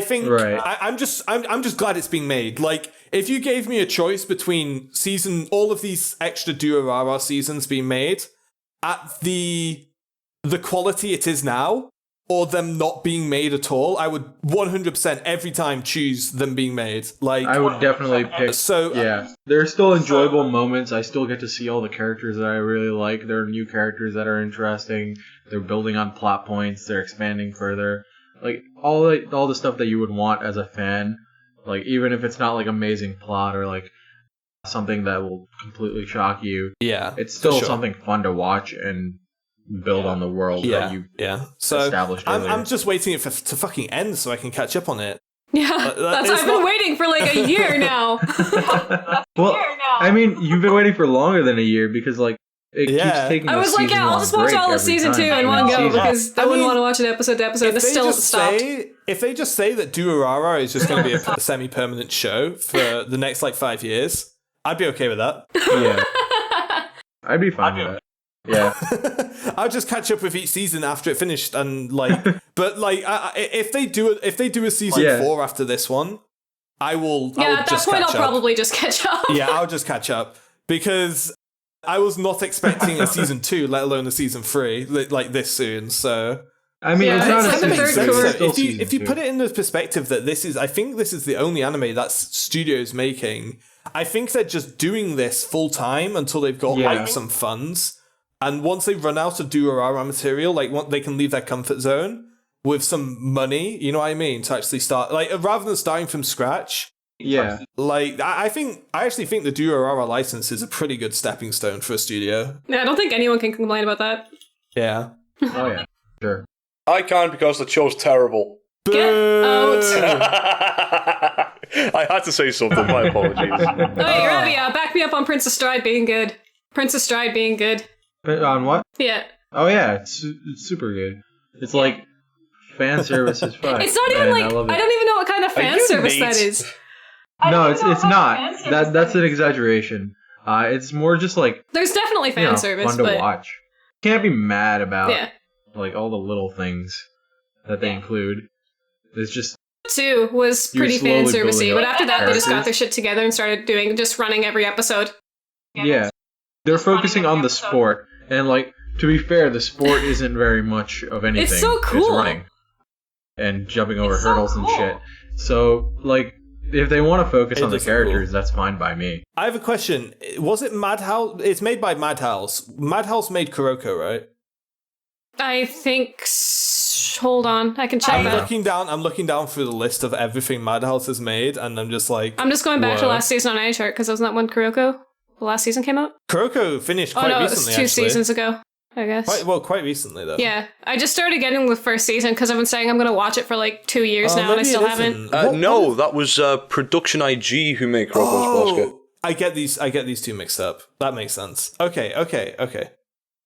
Speaker 2: think
Speaker 4: Right.
Speaker 2: I'm just glad it's being made. Like, if you gave me a choice between all of these extra Durarara seasons being made at the quality it is now, or them not being made at all, I would 100% every time choose them being made. Like,
Speaker 4: I would definitely pick.
Speaker 2: So
Speaker 4: Yeah, there are still enjoyable moments. I still get to see all the characters that I really like. There are new characters that are interesting. They're building on plot points. They're expanding further. Like all the stuff that you would want as a fan. Like even if it's not like amazing plot or like something that will completely shock you.
Speaker 2: yeah,
Speaker 4: It's still
Speaker 2: for sure.
Speaker 4: something fun to watch and build on the world that you
Speaker 2: So
Speaker 4: established earlier.
Speaker 2: I'm just waiting to fucking end so I can catch up on it.
Speaker 3: Yeah,
Speaker 2: it's
Speaker 3: I've been waiting for like a year now.
Speaker 4: Well, I mean, you've been waiting for longer than a year because like it keeps taking.
Speaker 3: I was like, yeah, I'll just watch all of season 2 in one go because I wouldn't want to watch it episode to episode. It's still stopped.
Speaker 2: If they just say that Durarara is just going to be a semi-permanent show for the next like 5 years, I'd be okay with that.
Speaker 4: Yeah, I'd be fine with that. Yeah,
Speaker 2: I'll just catch up with each season after it finished, and like, but like, if they do a season 4 after this one, I will.
Speaker 3: Yeah, at that point, I'll probably just catch up.
Speaker 2: Yeah, I'll just catch up because I was not expecting a season 2, let alone a season 3, like this soon. So
Speaker 4: I mean, it's not a
Speaker 3: it's like the
Speaker 4: season
Speaker 3: third
Speaker 4: 2,
Speaker 3: cour-
Speaker 4: it's still
Speaker 2: if you
Speaker 4: season 2.
Speaker 2: put it in the perspective that I think this is the only anime that studio's making. I think they're just doing this full time until they've got like some funds. And once they run out of Durarara material, like they can leave their comfort zone with some money, you know what I mean, to actually start, like, rather than starting from scratch.
Speaker 4: Yeah,
Speaker 2: Like, I actually think the Durarara license is a pretty good stepping stone for a studio.
Speaker 3: Yeah, I don't think anyone can complain about that.
Speaker 2: Yeah.
Speaker 4: oh yeah, sure.
Speaker 1: I can't because the show's terrible.
Speaker 3: Get out.
Speaker 1: I had to say something, my apologies.
Speaker 3: Alright, Ravi, back me up on Princess Stride being good. Princess Stride being good.
Speaker 4: On what?
Speaker 3: Yeah.
Speaker 4: Oh yeah, it's super good. It's like fan service is fun.
Speaker 3: It's not even
Speaker 4: and
Speaker 3: like,
Speaker 4: I love it.
Speaker 3: I don't even know what kind of fan
Speaker 1: you
Speaker 3: service
Speaker 1: Nate?
Speaker 3: that is.
Speaker 4: No, it's not. That's an exaggeration. It's more just like
Speaker 3: There's definitely fan service,
Speaker 4: fun to
Speaker 3: but
Speaker 4: watch. Can't be mad about
Speaker 3: yeah.
Speaker 4: like all the little things that they include. It's just
Speaker 3: 2 was pretty fan
Speaker 4: slowly
Speaker 3: servicey,
Speaker 4: building
Speaker 3: but
Speaker 4: up
Speaker 3: after that they just got
Speaker 4: characters.
Speaker 3: their shit together and started just running every episode.
Speaker 4: Yeah. They're focusing on the sport, and like, to be fair, the sport isn't very much of anything.
Speaker 3: It's so cool.
Speaker 4: It's running. And jumping over hurdles and shit. So, like, if they want to focus on the characters, that's fine by me.
Speaker 2: I have a question. Was it Madhouse? It's made by Madhouse. Madhouse made Kuroko, right?
Speaker 3: I think. Hold on, I can check
Speaker 2: I'm
Speaker 3: that.
Speaker 2: looking down through the list of everything Madhouse has made, and I'm just like,
Speaker 3: I'm just going back to
Speaker 2: whoa.
Speaker 3: last season on iChart because wasn't that when Kuroko, the last season came out?
Speaker 2: Kuroko finished
Speaker 3: Oh
Speaker 2: quite
Speaker 3: no, it
Speaker 2: recently.
Speaker 3: was 2
Speaker 2: actually.
Speaker 3: seasons ago, I guess.
Speaker 2: Quite recently though.
Speaker 3: Yeah, I just started getting the first season because I've been saying I'm going to watch it for like 2 years now, and I
Speaker 2: maybe
Speaker 3: still
Speaker 2: it
Speaker 3: haven't.
Speaker 2: isn't.
Speaker 1: No, that was Production IG who made Kuroko's Basket.
Speaker 2: I get these two mixed up. That makes sense. Okay.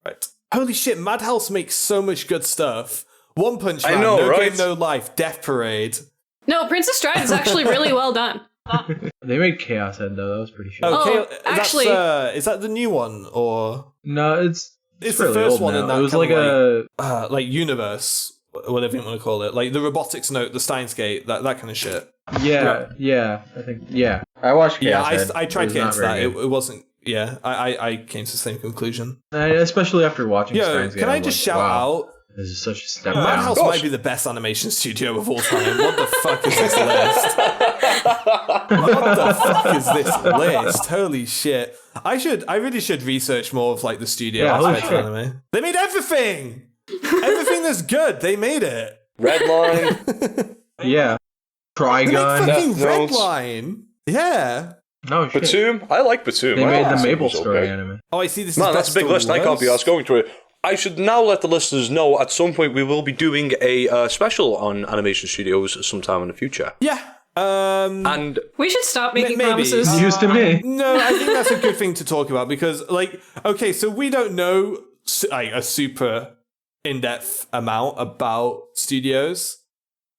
Speaker 2: Right. Holy shit, Madhouse makes so much good stuff. One Punch Man,
Speaker 1: I know,
Speaker 2: No
Speaker 1: right?
Speaker 2: Game, No Life, Death Parade.
Speaker 3: No, Princess Stride is actually really well done.
Speaker 4: They made Chaos Head, though. That was pretty shit.
Speaker 3: Oh,
Speaker 2: that's,
Speaker 3: actually-
Speaker 2: is that the new one or
Speaker 4: No, it's
Speaker 2: it's
Speaker 4: really
Speaker 2: the first
Speaker 4: old
Speaker 2: one
Speaker 4: now.
Speaker 2: in that
Speaker 4: It was
Speaker 2: kind
Speaker 4: like
Speaker 2: of like universe, whatever you want to call it, like the Robotics Note, the Steins Gate, that kind of shit.
Speaker 4: yeah, I think, yeah. I watched Chaos Head.
Speaker 2: I tried to
Speaker 4: It
Speaker 2: get
Speaker 4: was
Speaker 2: into
Speaker 4: not
Speaker 2: that.
Speaker 4: very good.
Speaker 2: It wasn't. Yeah, I came to the same conclusion.
Speaker 4: Especially after watching
Speaker 2: Yo,
Speaker 4: Steins Gate.
Speaker 2: can I
Speaker 4: I'm
Speaker 2: just
Speaker 4: like,
Speaker 2: shout
Speaker 4: wow,
Speaker 2: out?
Speaker 4: This is such a step down.
Speaker 2: Madhouse
Speaker 1: Gosh.
Speaker 2: might be the best animation studio of all time. What the fuck is this list? What the fuck is this list? Holy shit! I really should research more of like the studio
Speaker 4: Yeah, holy
Speaker 2: aspect of
Speaker 4: shit.
Speaker 2: anime. They made everything. Everything that's good. They made it.
Speaker 1: Redline.
Speaker 4: Yeah.
Speaker 2: They made
Speaker 4: Trigun.
Speaker 2: fucking
Speaker 1: Death Note.
Speaker 2: Redline. Yeah.
Speaker 4: No shit.
Speaker 1: Batum. I like Batum.
Speaker 4: They
Speaker 1: I
Speaker 4: made
Speaker 1: like
Speaker 4: the
Speaker 1: Batum,
Speaker 4: Maple
Speaker 1: it's
Speaker 4: Story
Speaker 1: okay.
Speaker 4: anime.
Speaker 2: Oh, I see. This
Speaker 1: Man,
Speaker 2: is
Speaker 1: that's a big
Speaker 2: best
Speaker 1: list. I can't be
Speaker 2: or
Speaker 1: asked going through it. I should now let the listeners know at some point we will be doing a special on animation studios sometime in the future.
Speaker 2: Yeah.
Speaker 1: And
Speaker 3: We should stop making
Speaker 2: Maybe.
Speaker 3: promises.
Speaker 4: News to me.
Speaker 2: No, I think that's a good thing to talk about because, like, okay, so we don't know like a super in-depth amount about studios,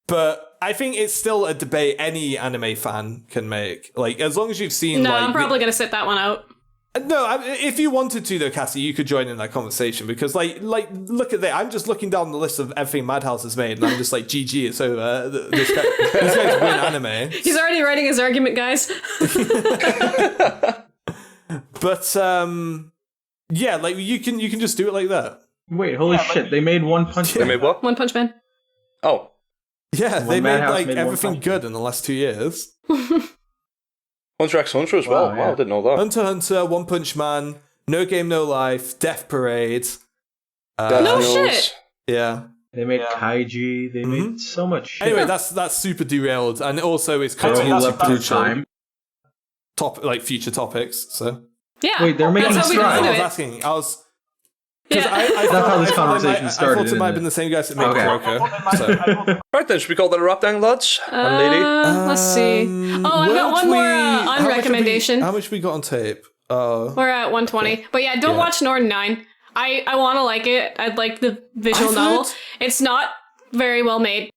Speaker 2: but I think it's still a debate any anime fan can make. Like, as long as you've seen,
Speaker 3: No,
Speaker 2: like,
Speaker 3: I'm probably going to sit that one out.
Speaker 2: no, if you wanted to, though, Cassie, you could join in that conversation because, like, look at that. I'm just looking down the list of everything Madhouse has made, and I'm just like, GG, it's over. This guy's win anime.
Speaker 3: He's already writing his argument, guys.
Speaker 2: But yeah, like you can just do it like that.
Speaker 4: Wait, holy shit. They made One Punch
Speaker 1: they
Speaker 4: Man.
Speaker 1: made what?
Speaker 3: One Punch Man.
Speaker 1: Oh,
Speaker 2: Yeah, they made
Speaker 4: Madhouse
Speaker 2: like
Speaker 4: made One
Speaker 2: everything
Speaker 4: Punch
Speaker 2: good in the last 2 years.
Speaker 1: Hunter x Hunter as well.
Speaker 4: Wow,
Speaker 1: Wow,
Speaker 4: yeah.
Speaker 1: I didn't know that.
Speaker 2: Hunter x Hunter, One Punch Man, No Game No Life, Death Parade.
Speaker 1: Death
Speaker 3: No
Speaker 1: Note.
Speaker 3: shit.
Speaker 2: Yeah.
Speaker 4: They made Kaiji. They made so much shit.
Speaker 2: Anyway, that's super derailed, and also is
Speaker 4: Totally
Speaker 2: cutting
Speaker 4: left through time.
Speaker 2: future topics. So
Speaker 3: Yeah.
Speaker 4: Wait, they're making
Speaker 3: That's how we
Speaker 4: Stride.
Speaker 3: do
Speaker 2: I was
Speaker 3: it.
Speaker 2: asking, I was.
Speaker 3: Yeah.
Speaker 2: I
Speaker 4: That's how this
Speaker 2: I
Speaker 4: conversation
Speaker 2: I
Speaker 4: started,
Speaker 2: thought it might have
Speaker 4: isn't
Speaker 2: been
Speaker 4: it?
Speaker 2: the same guys that made
Speaker 4: Okay.
Speaker 2: Kuroko. So.
Speaker 1: Right then, should we call that a wrap then, lads and lady?
Speaker 3: Let's see. Oh, I've got one more on recommendation.
Speaker 2: How much we got on tape? Oh.
Speaker 3: We're at 120. But yeah, don't watch Northern 9. I want to like it. I'd like the visual
Speaker 2: I've
Speaker 3: novel.
Speaker 2: heard-
Speaker 3: It's not very well made.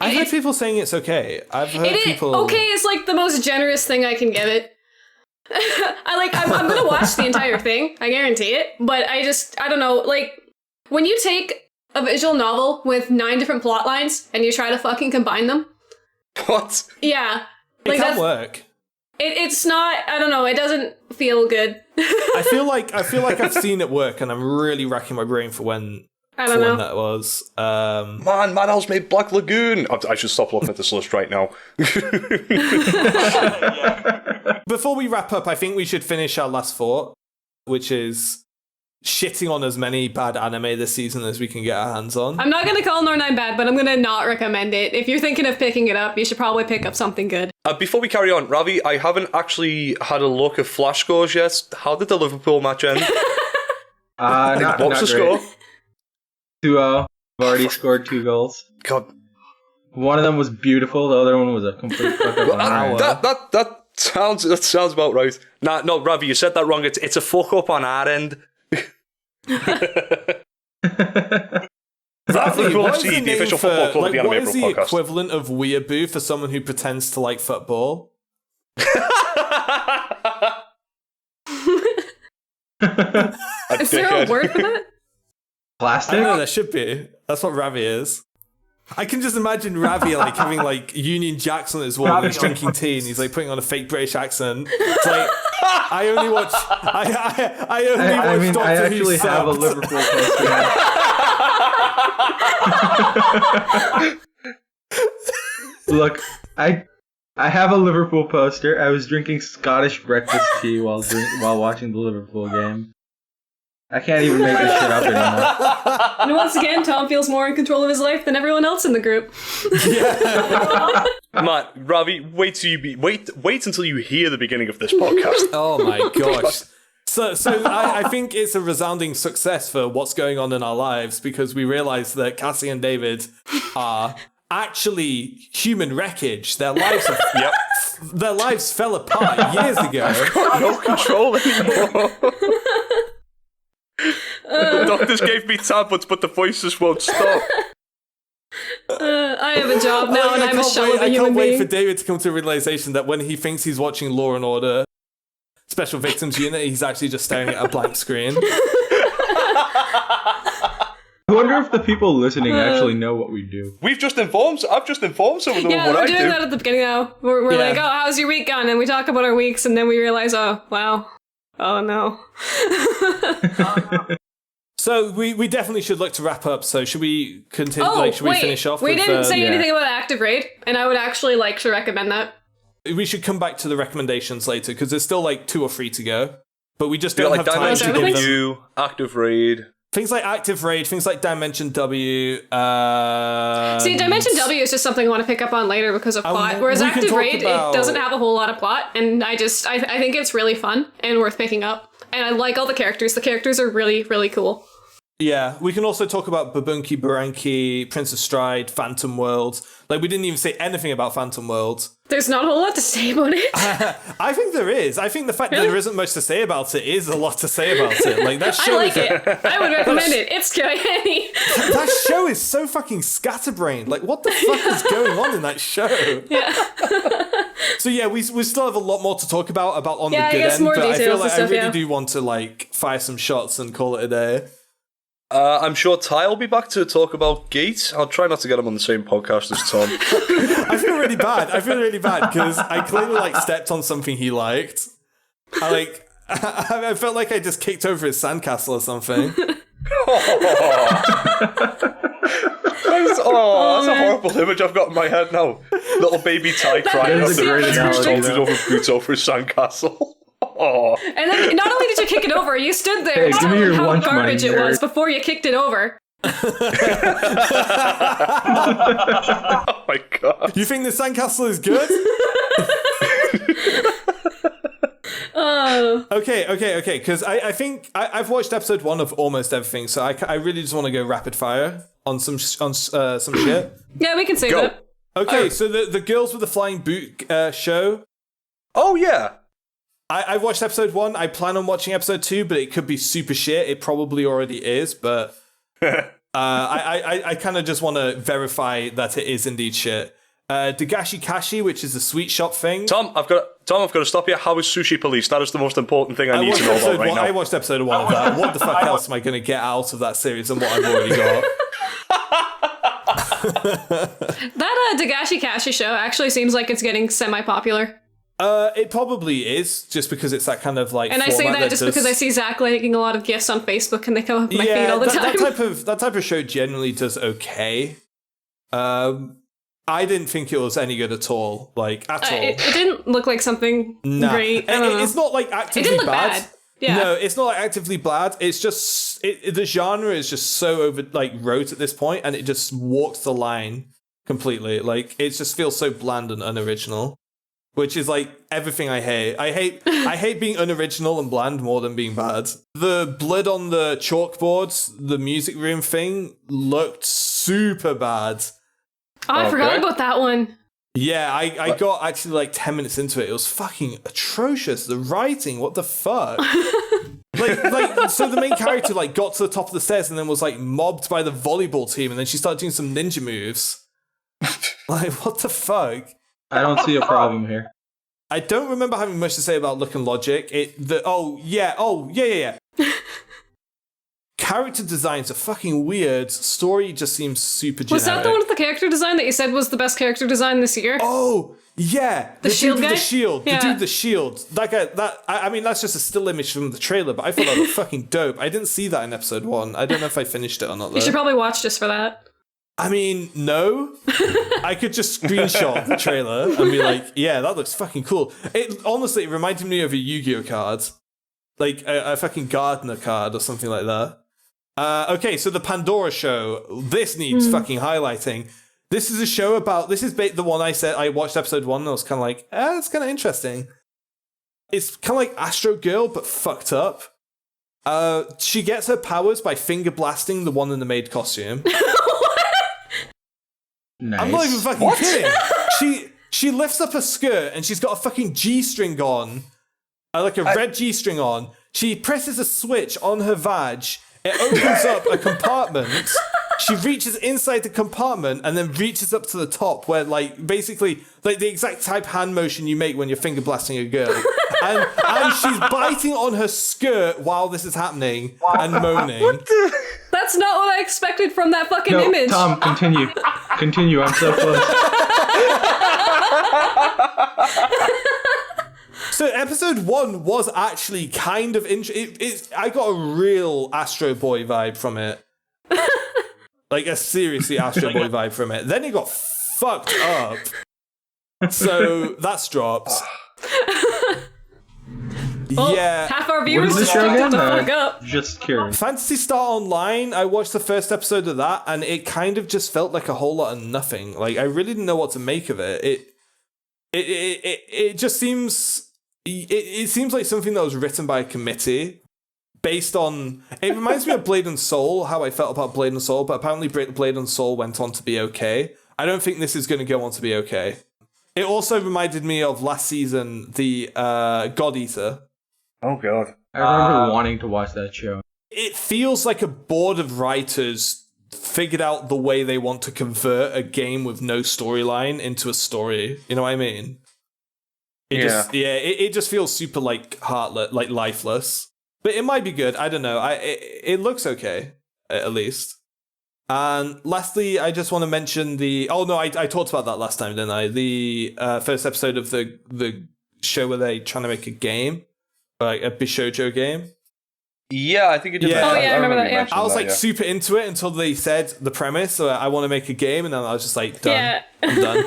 Speaker 2: I've heard people saying it's okay. I've heard
Speaker 3: It is
Speaker 2: people.
Speaker 3: okay. It's like the most generous thing I can give it. I'm gonna watch the entire thing. I guarantee it. But I don't know. Like when you take a visual novel with 9 different plot lines and you try to fucking combine them.
Speaker 1: What?
Speaker 3: Yeah,
Speaker 2: It
Speaker 3: like
Speaker 2: can work.
Speaker 3: It's not. I don't know. It doesn't feel good.
Speaker 2: I feel like I've seen it work, and I'm really racking my brain for when
Speaker 3: I don't know.
Speaker 2: that was.
Speaker 1: Man, Madhouse made Black Lagoon. I should stop looking at this list right now.
Speaker 2: Before we wrap up, I think we should finish our last thought, which is shitting on as many bad anime this season as we can get our hands on.
Speaker 3: I'm not gonna call Northern 9 bad, but I'm gonna not recommend it. If you're thinking of picking it up, you should probably pick up something good.
Speaker 1: Before we carry on, Ravi, I haven't actually had a look at flash scores yet. How did the Liverpool match end?
Speaker 4: Not
Speaker 1: What was the
Speaker 4: great.
Speaker 1: score?
Speaker 4: 2-0. I've already scored 2 goals.
Speaker 1: God,
Speaker 4: One of them was beautiful. The other one was a complete fuck up. on our end.
Speaker 1: that sounds about right. Nah, no, Ravi, you said that wrong. It's a fuck up on our end.
Speaker 2: Ravi, what is
Speaker 1: FC, the
Speaker 2: name
Speaker 1: official
Speaker 2: for-
Speaker 1: football club of the
Speaker 2: what
Speaker 1: Anime
Speaker 2: is the
Speaker 1: Bro podcast.
Speaker 2: equivalent of weeaboo for someone who pretends to like football?
Speaker 3: Is there a word for that?
Speaker 2: I
Speaker 4: Plastic?
Speaker 2: don't know, there should be. That's what Ravi is. I can just imagine Ravi like having like Union Jacks on his wall and he's drinking tea and he's like putting on a fake British accent. It's like I only watch Doctor
Speaker 4: I
Speaker 2: Who
Speaker 4: actually have a
Speaker 2: subbed.
Speaker 4: Liverpool poster. Look, I have a Liverpool poster. I was drinking Scottish breakfast tea while watching the Liverpool game. I can't even make this shit up anymore.
Speaker 3: And once again, Tom feels more in control of his life than everyone else in the group.
Speaker 1: Matt, Ravi, wait until you hear the beginning of this podcast.
Speaker 2: Oh my gosh. So I think it's a resounding success for what's going on in our lives because we realize that Cassie and David are actually human wreckage. Their lives fell apart years ago.
Speaker 1: No control anymore. The doctors gave me tablets, but the voices won't stop.
Speaker 3: I have a job now, and I'm a shell of a
Speaker 2: I
Speaker 3: human
Speaker 2: can't wait
Speaker 3: being.
Speaker 2: for David to come to a realization that when he thinks he's watching Law and Order Special Victims Unit, he's actually just staring at a blank screen.
Speaker 4: I wonder if the people listening actually know what we do.
Speaker 1: I've just informed some of them what
Speaker 3: Yeah,
Speaker 1: I
Speaker 3: we're doing
Speaker 1: do.
Speaker 3: that at the beginning now. We're
Speaker 2: Yeah.
Speaker 3: like, oh, how's your week gone? And we talk about our weeks, and then we realize, oh, wow. Oh, no.
Speaker 2: So we definitely should look to wrap up. So should we continue?
Speaker 3: Oh,
Speaker 2: should we finish off?
Speaker 3: We
Speaker 2: with,
Speaker 3: didn't say
Speaker 4: yeah.
Speaker 3: anything about Active Raid, and I would actually like to recommend that.
Speaker 2: We should come back to the recommendations later because there's still like 2 or 3 to go. But we just
Speaker 1: We got
Speaker 2: don't
Speaker 1: like
Speaker 2: have time to
Speaker 1: Dimension
Speaker 2: give them
Speaker 1: W, Active Raid.
Speaker 2: things like Active Raid, things like Dimension W.
Speaker 3: See, Dimension W is just something I want to pick up on later because of plot. Whereas
Speaker 2: we can
Speaker 3: Active
Speaker 2: talk
Speaker 3: Raid,
Speaker 2: about-
Speaker 3: it doesn't have a whole lot of plot, and I think it's really fun and worth picking up. And I like all the characters. The characters are really, really cool.
Speaker 2: Yeah, we can also talk about Bobuki Baranki, Prince of Stride, Phantom World. Like, we didn't even say anything about Phantom World.
Speaker 3: There's not a whole lot to say about it.
Speaker 2: I think there is. I think the fact that there isn't much to say about it is a lot to say about it. Like, that
Speaker 3: I
Speaker 2: show
Speaker 3: like it. I would recommend it. It's canny.
Speaker 2: That show is so fucking scatterbrained. Like, what the fuck is going on in that show?
Speaker 3: Yeah.
Speaker 2: So yeah, we still have a lot more to talk about on
Speaker 3: Yeah, I
Speaker 2: the good
Speaker 3: guess
Speaker 2: end,
Speaker 3: more
Speaker 2: but I feel
Speaker 3: details
Speaker 2: like
Speaker 3: and stuff,
Speaker 2: I really
Speaker 3: yeah.
Speaker 2: do want to like fire some shots and call it a day.
Speaker 1: I'm sure Ty will be back to talk about Gate. I'll try not to get him on the same podcast as Tom.
Speaker 2: I feel really bad. Because I clearly like stepped on something he liked. I felt like I just kicked over his sandcastle or something.
Speaker 1: That's a horrible image I've got in my head now. Little baby Ty crying
Speaker 3: is
Speaker 1: after
Speaker 3: a great
Speaker 1: he
Speaker 3: analogy,
Speaker 1: told
Speaker 4: though.
Speaker 1: over boots over his sandcastle. Oh.
Speaker 3: And then not only did you kick it over, you stood there
Speaker 4: Hey,
Speaker 3: and
Speaker 4: give me
Speaker 3: told
Speaker 4: your
Speaker 3: him how
Speaker 4: lunch money,
Speaker 3: garbage it was
Speaker 4: nerd.
Speaker 3: before you kicked it over.
Speaker 1: Oh my god.
Speaker 2: You think the sandcastle is good?
Speaker 3: Oh.
Speaker 2: Okay. Because I think I've watched episode 1 of almost everything, so I really just want to go rapid fire on some shit.
Speaker 3: Yeah, we can say
Speaker 1: Go.
Speaker 3: that.
Speaker 2: Okay, so the Girls with the Flying Boot show.
Speaker 1: Oh yeah.
Speaker 2: I watched episode 1. I plan on watching episode 2, but it could be super shit. It probably already is, but I kind of just want to verify that it is indeed shit. Dagashi Kashi, which is a sweet shop thing.
Speaker 1: Tom, I've got to stop you. How is Sushi Police? That is the most important thing I need to know about right
Speaker 2: I
Speaker 1: now.
Speaker 2: watched episode 1 of that. What the fuck else am I going to get out of that series than what I've already got?
Speaker 3: That Dagashi Kashi show actually seems like it's getting semi-popular.
Speaker 2: It probably is, just because it's that kind of like.
Speaker 3: And I say
Speaker 2: format
Speaker 3: that just because I see Zach liking a lot of GIFs on Facebook and they come up my feed all the time.
Speaker 2: That type of show generally does okay. I didn't think it was any good at all. Like, at all.
Speaker 3: It didn't look like something
Speaker 2: Nah.
Speaker 3: great. I don't know.
Speaker 2: It's not like
Speaker 3: It
Speaker 2: actively
Speaker 3: didn't look
Speaker 2: bad.
Speaker 3: bad. Yeah.
Speaker 2: No, it's not like actively bad. It's just the genre is just so over rote at this point, and it just walks the line completely. Like, it just feels so bland and unoriginal, which is like everything I hate. I hate being unoriginal and bland more than being bad. The blood on the chalkboards, the music room thing looked super bad.
Speaker 3: Oh, I forgot
Speaker 1: Okay.
Speaker 3: about that one.
Speaker 2: Yeah, I got actually like 10 minutes into it. It was fucking atrocious. The writing, what the fuck? So the main character like got to the top of the stairs and then was like mobbed by the volleyball team, and then she started doing some ninja moves. Like, what the fuck?
Speaker 4: I don't see a problem here.
Speaker 2: I don't remember having much to say about Look and Logic. character designs are fucking weird. Story just seems super generic.
Speaker 3: Was that the one with the character design that you said was the best character design this year?
Speaker 2: Oh, yeah.
Speaker 3: The shield
Speaker 2: dude with
Speaker 3: guy?
Speaker 2: the shield.
Speaker 3: Yeah.
Speaker 2: The dude with the shield. That guy, I mean, that's just a still image from the trailer, but I thought that was fucking dope. I didn't see that in episode 1. I don't know if I finished it or not, though.
Speaker 3: You should probably watch just for that.
Speaker 2: I mean, no. I could just screenshot the trailer and be like, yeah, that looks fucking cool. Honestly, it reminded me of a Yu-Gi-Oh card. Like a fucking Gardener card or something like that. Okay, so the Pandora show. This needs fucking highlighting. This is a show about... This is the one I said... I watched episode 1 and I was kind of like, it's kind of interesting. It's kind of like Astro Girl, but fucked up. She gets her powers by finger blasting the one in the maid costume.
Speaker 4: Nice.
Speaker 2: I'm not even fucking kidding. She lifts up her skirt and she's got a fucking G-string on. Like a red G-string on. She presses a switch on her vag. It opens up a compartment. She reaches inside the compartment and then reaches up to the top where, like, basically, like the exact type hand motion you make when you're finger blasting a girl. And she's biting on her skirt while this is happening and moaning.
Speaker 3: That's not what I expected from that fucking image.
Speaker 4: Tom, continue. Continue, I'm so close.
Speaker 2: So episode 1 was actually kind of I got a real Astro Boy vibe from it. Like a seriously Astro Boy vibe from it. Then it got fucked up. So that's dropped.
Speaker 3: Well,
Speaker 2: yeah.
Speaker 3: half our
Speaker 4: What
Speaker 3: viewers
Speaker 4: is the
Speaker 3: just
Speaker 4: show
Speaker 3: fucked it
Speaker 4: again?
Speaker 3: the fuck up.
Speaker 4: Just curious.
Speaker 2: Fantasy Star Online, I watched the first episode of that and it kind of just felt like a whole lot of nothing. Like I really didn't know what to make of it. It just seems... It seems like something that was written by a committee based on... It reminds me of Blade and Soul, how I felt about Blade and Soul, but apparently Blade and Soul went on to be okay. I don't think this is going to go on to be okay. It also reminded me of last season, the God Eater.
Speaker 1: Oh, God.
Speaker 4: I remember wanting to watch that show.
Speaker 2: It feels like a board of writers figured out the way they want to convert a game with no storyline into a story. You know what I mean? It just feels super like heartless, like lifeless. But it might be good. I don't know. It looks okay, at least. And lastly, I just want to mention the... Oh, no, I talked about that last time, didn't I? The first episode of the show where they're trying to make a game. Like a Bishoujo game.
Speaker 1: Yeah, I think you did.
Speaker 2: Yeah.
Speaker 3: Oh, yeah, I remember that,
Speaker 1: you
Speaker 3: yeah.
Speaker 1: mentioned
Speaker 2: I was
Speaker 1: that,
Speaker 2: like
Speaker 1: yeah.
Speaker 2: super into it until they said the premise. So I want to make a game. And then I was just like, done.
Speaker 3: Yeah.
Speaker 2: I'm done.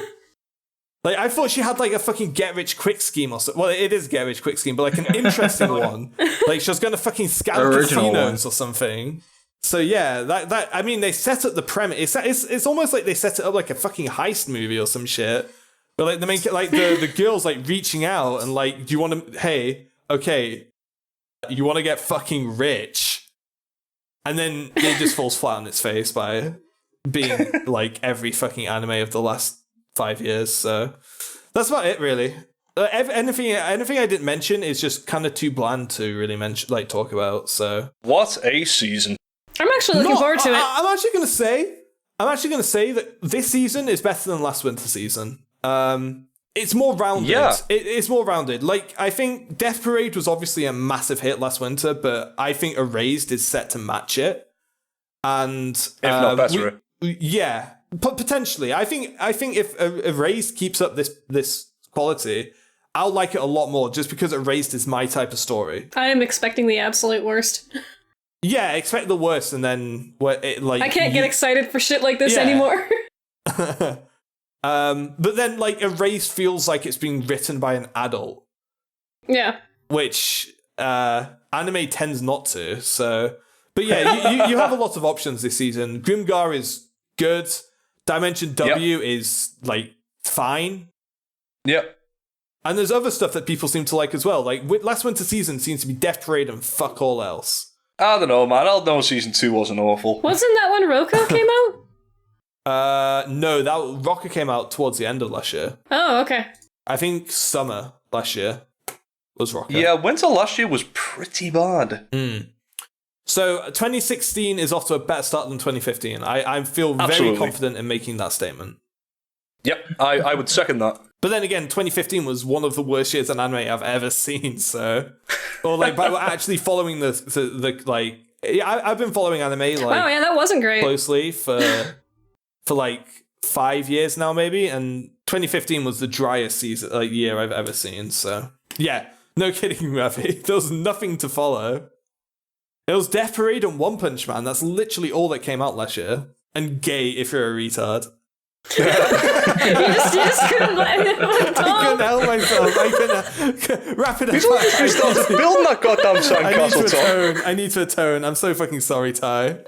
Speaker 2: Like, I thought she had, like, a fucking get-rich-quick scheme or something. Well, it is get-rich-quick scheme, but, like, an interesting one. Like, she was going to fucking scam
Speaker 4: Original
Speaker 2: casinos or something. So, yeah, that I mean, they set up the premise. It's almost like they set it up like a fucking heist movie or some shit. But, like, the girl's, like, reaching out and, like, do you want to... Hey, okay, you want to get fucking rich? And then it just falls flat on its face by being, like, every fucking anime of the last 5 years, so that's about it, really. Anything I didn't mention is just kind of too bland to really mention, like, talk about. So
Speaker 1: What a season!
Speaker 3: I'm actually looking forward to it.
Speaker 2: I'm actually gonna say that this season is better than last winter season. It's more rounded.
Speaker 1: Yeah.
Speaker 2: It's more rounded. Like, I think Death Parade was obviously a massive hit last winter, but I think Erased is set to match it, and
Speaker 1: If not better.
Speaker 2: yeah. Potentially, I think if Erased keeps up this quality, I'll like it a lot more. Just because Erased is my type of story.
Speaker 3: I am expecting the absolute worst.
Speaker 2: Yeah, expect the worst, and then
Speaker 3: I can't get excited for shit like this anymore.
Speaker 2: But then, like, Erased feels like it's being written by an adult,
Speaker 3: Yeah.
Speaker 2: which anime tends not to. So, but yeah, you have a lot of options this season. Grimgar is good. Dimension W is, like, fine.
Speaker 1: Yep.
Speaker 2: And there's other stuff that people seem to like as well. Like, last winter season seems to be Death Parade and fuck all else.
Speaker 1: I don't know, man. I'll know season 2 wasn't awful.
Speaker 3: Wasn't that when Roko came out?
Speaker 2: No, that Rocker came out towards the end of last year.
Speaker 3: Oh, okay.
Speaker 2: I think summer last year was Rocker.
Speaker 1: Yeah, winter last year was pretty bad.
Speaker 2: So 2016 is off to a better start than 2015. I feel very
Speaker 1: Absolutely.
Speaker 2: confident in making that statement.
Speaker 1: Yep, I would second that.
Speaker 2: But then again, 2015 was one of the worst years in anime I've ever seen. So, or like, but actually following the like I've been following anime like
Speaker 3: Oh yeah, that wasn't great.
Speaker 2: closely for like 5 years now, maybe, and 2015 was the driest year I've ever seen. So yeah, no kidding, Ravi. There was nothing to follow. It was Death Parade and One Punch Man. That's literally all that came out last year. And gay if you're a retard.
Speaker 3: you just couldn't let it
Speaker 2: I couldn't help myself. I couldn't wrap it up.
Speaker 1: You started building that goddamn sandcastle, Tom.
Speaker 2: I need to atone. I'm so fucking sorry, Ty.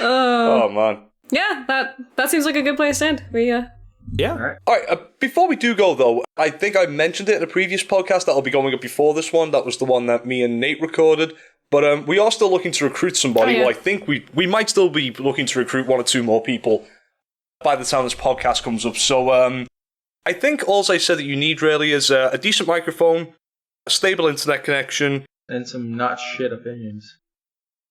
Speaker 1: Oh man.
Speaker 3: Yeah, that seems like a good place to end.
Speaker 2: Yeah.
Speaker 1: All right. Before we do go, though, I think I mentioned it in a previous podcast that'll be going up before this one. That was the one that me and Nate recorded. But we are still looking to recruit somebody. Well, I think we might still be looking to recruit 1 or 2 more people by the time this podcast comes up. So I think all I said that you need really is a decent microphone, a stable internet connection,
Speaker 4: and some not shit opinions.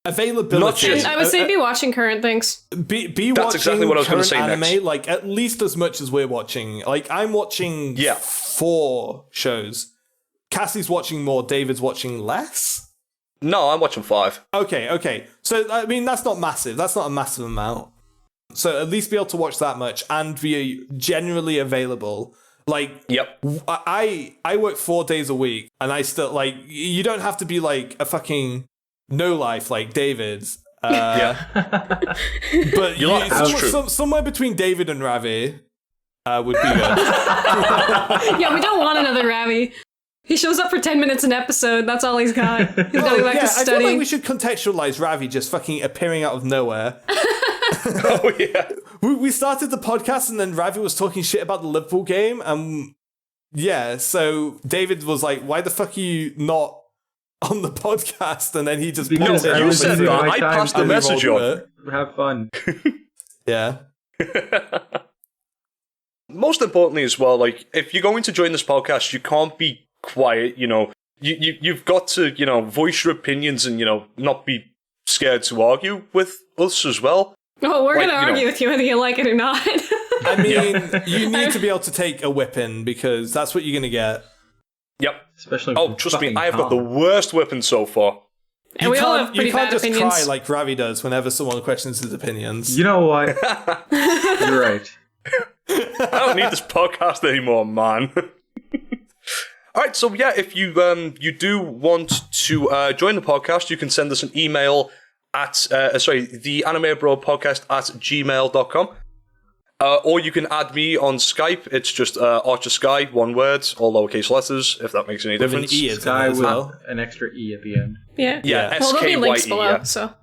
Speaker 2: Availability.
Speaker 3: And I would say be watching current things.
Speaker 2: Be
Speaker 1: That's
Speaker 2: watching
Speaker 1: exactly what I was going to say
Speaker 2: anime,
Speaker 1: next.
Speaker 2: like at least as much as we're watching. Like I'm watching 4 shows. Cassie's watching more. David's watching less.
Speaker 1: No, I'm watching 5.
Speaker 2: Okay. So I mean, that's not massive. That's not a massive amount. So at least be able to watch that much and be generally available. Like,
Speaker 1: Yep.
Speaker 2: I work 4 days a week, and I still like. You don't have to be like a fucking no life like David's.
Speaker 1: Yeah.
Speaker 2: But somewhere between David and Ravi would be good.
Speaker 3: Yeah, we don't want another Ravi. He shows up for 10 minutes an episode. That's all he's got. He's got to go back to
Speaker 2: I feel
Speaker 3: studying.
Speaker 2: like we should contextualize Ravi just fucking appearing out of nowhere.
Speaker 1: Oh, yeah.
Speaker 2: We started the podcast and then Ravi was talking shit about the Liverpool game. And yeah, so David was like, why the fuck are you not on the podcast? And then he just...
Speaker 1: No, you said that. I passed the message on.
Speaker 4: Have fun.
Speaker 2: Yeah.
Speaker 1: Most importantly as well, like, if you're going to join this podcast, you can't be quiet, you know. You've got to, you know, voice your opinions and, you know, not be scared to argue with us as well.
Speaker 3: Oh, we're going to argue with you whether you like it or not.
Speaker 2: I mean, you need to be able to take a whipping because that's what you're going to get.
Speaker 1: Yep.
Speaker 4: Especially
Speaker 1: trust me, I have got the worst weapon so far.
Speaker 3: And we all have pretty bad opinions.
Speaker 2: You can't just cry like Ravi does whenever someone questions his opinions.
Speaker 4: You know what? You're right.
Speaker 1: I don't need this podcast anymore, man. Alright, so yeah, if you do want to join the podcast, you can send us an email at, the animebropodcast@gmail.com. Or you can add me on Skype. It's just Archer Sky, one word, all lowercase letters, if that makes any difference.
Speaker 2: With an E
Speaker 4: Sky
Speaker 2: as well.
Speaker 4: An extra E at the end.
Speaker 3: Yeah.
Speaker 1: Well,
Speaker 3: there'll be links
Speaker 1: SKYE,
Speaker 3: below,
Speaker 1: yeah.
Speaker 3: so...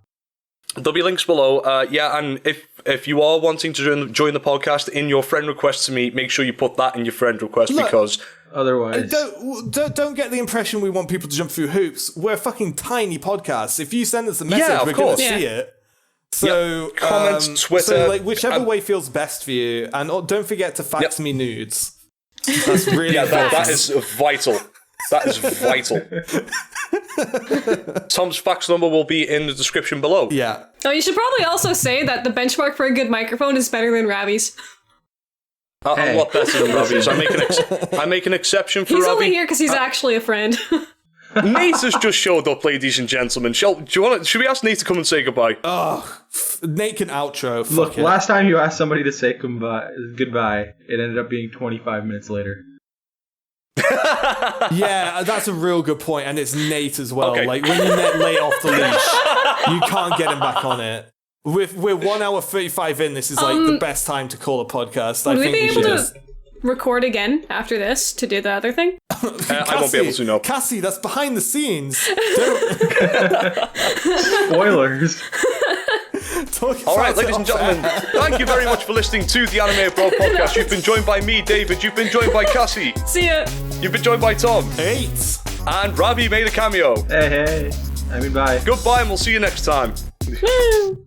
Speaker 1: There'll be links below. And if you are wanting to join the podcast, in your friend request to me, make sure you put that in your friend request because...
Speaker 4: Otherwise...
Speaker 2: Don't get the impression we want people to jump through hoops. We're a fucking tiny podcast. If you send us a message, we're going to see it. So
Speaker 1: comments, Twitter,
Speaker 2: so like whichever way feels best for you, and don't forget to fax me nudes. That's really important.
Speaker 1: that is vital. That is vital. Tom's fax number will be in the description below.
Speaker 2: Yeah.
Speaker 3: Oh, you should probably also say that the benchmark for a good microphone is better than Ravi's.
Speaker 1: I'm a lot better than Ravi's. I make an exception for Ravi.
Speaker 3: He's only here because he's actually a friend.
Speaker 1: Nate has just showed up, ladies and gentlemen. Should we ask Nate to come and say goodbye?
Speaker 2: Oh, Nate can outro.
Speaker 4: Look, last time you asked somebody to say goodbye, it ended up being 25 minutes later.
Speaker 2: Yeah, that's a real good point, and it's Nate as well.
Speaker 1: Okay.
Speaker 2: Like when you lay off the leash, you can't get him back on it. We're 1 hour 35 in. This is like the best time to call a podcast.
Speaker 3: Would we be able to record again after this to do the other thing?
Speaker 1: I won't be able to, no.
Speaker 2: Cassie, that's behind the scenes.
Speaker 4: Spoilers.
Speaker 1: All right, ladies and gentlemen, thank you very much for listening to the Anime Bro podcast. You've been joined by me, David. You've been joined by Cassie.
Speaker 3: See ya.
Speaker 1: You've been joined by Tom.
Speaker 2: 8.
Speaker 1: And Ravi made a cameo.
Speaker 4: Hey. I mean, bye.
Speaker 1: Goodbye, and we'll see you next time.
Speaker 3: Woo.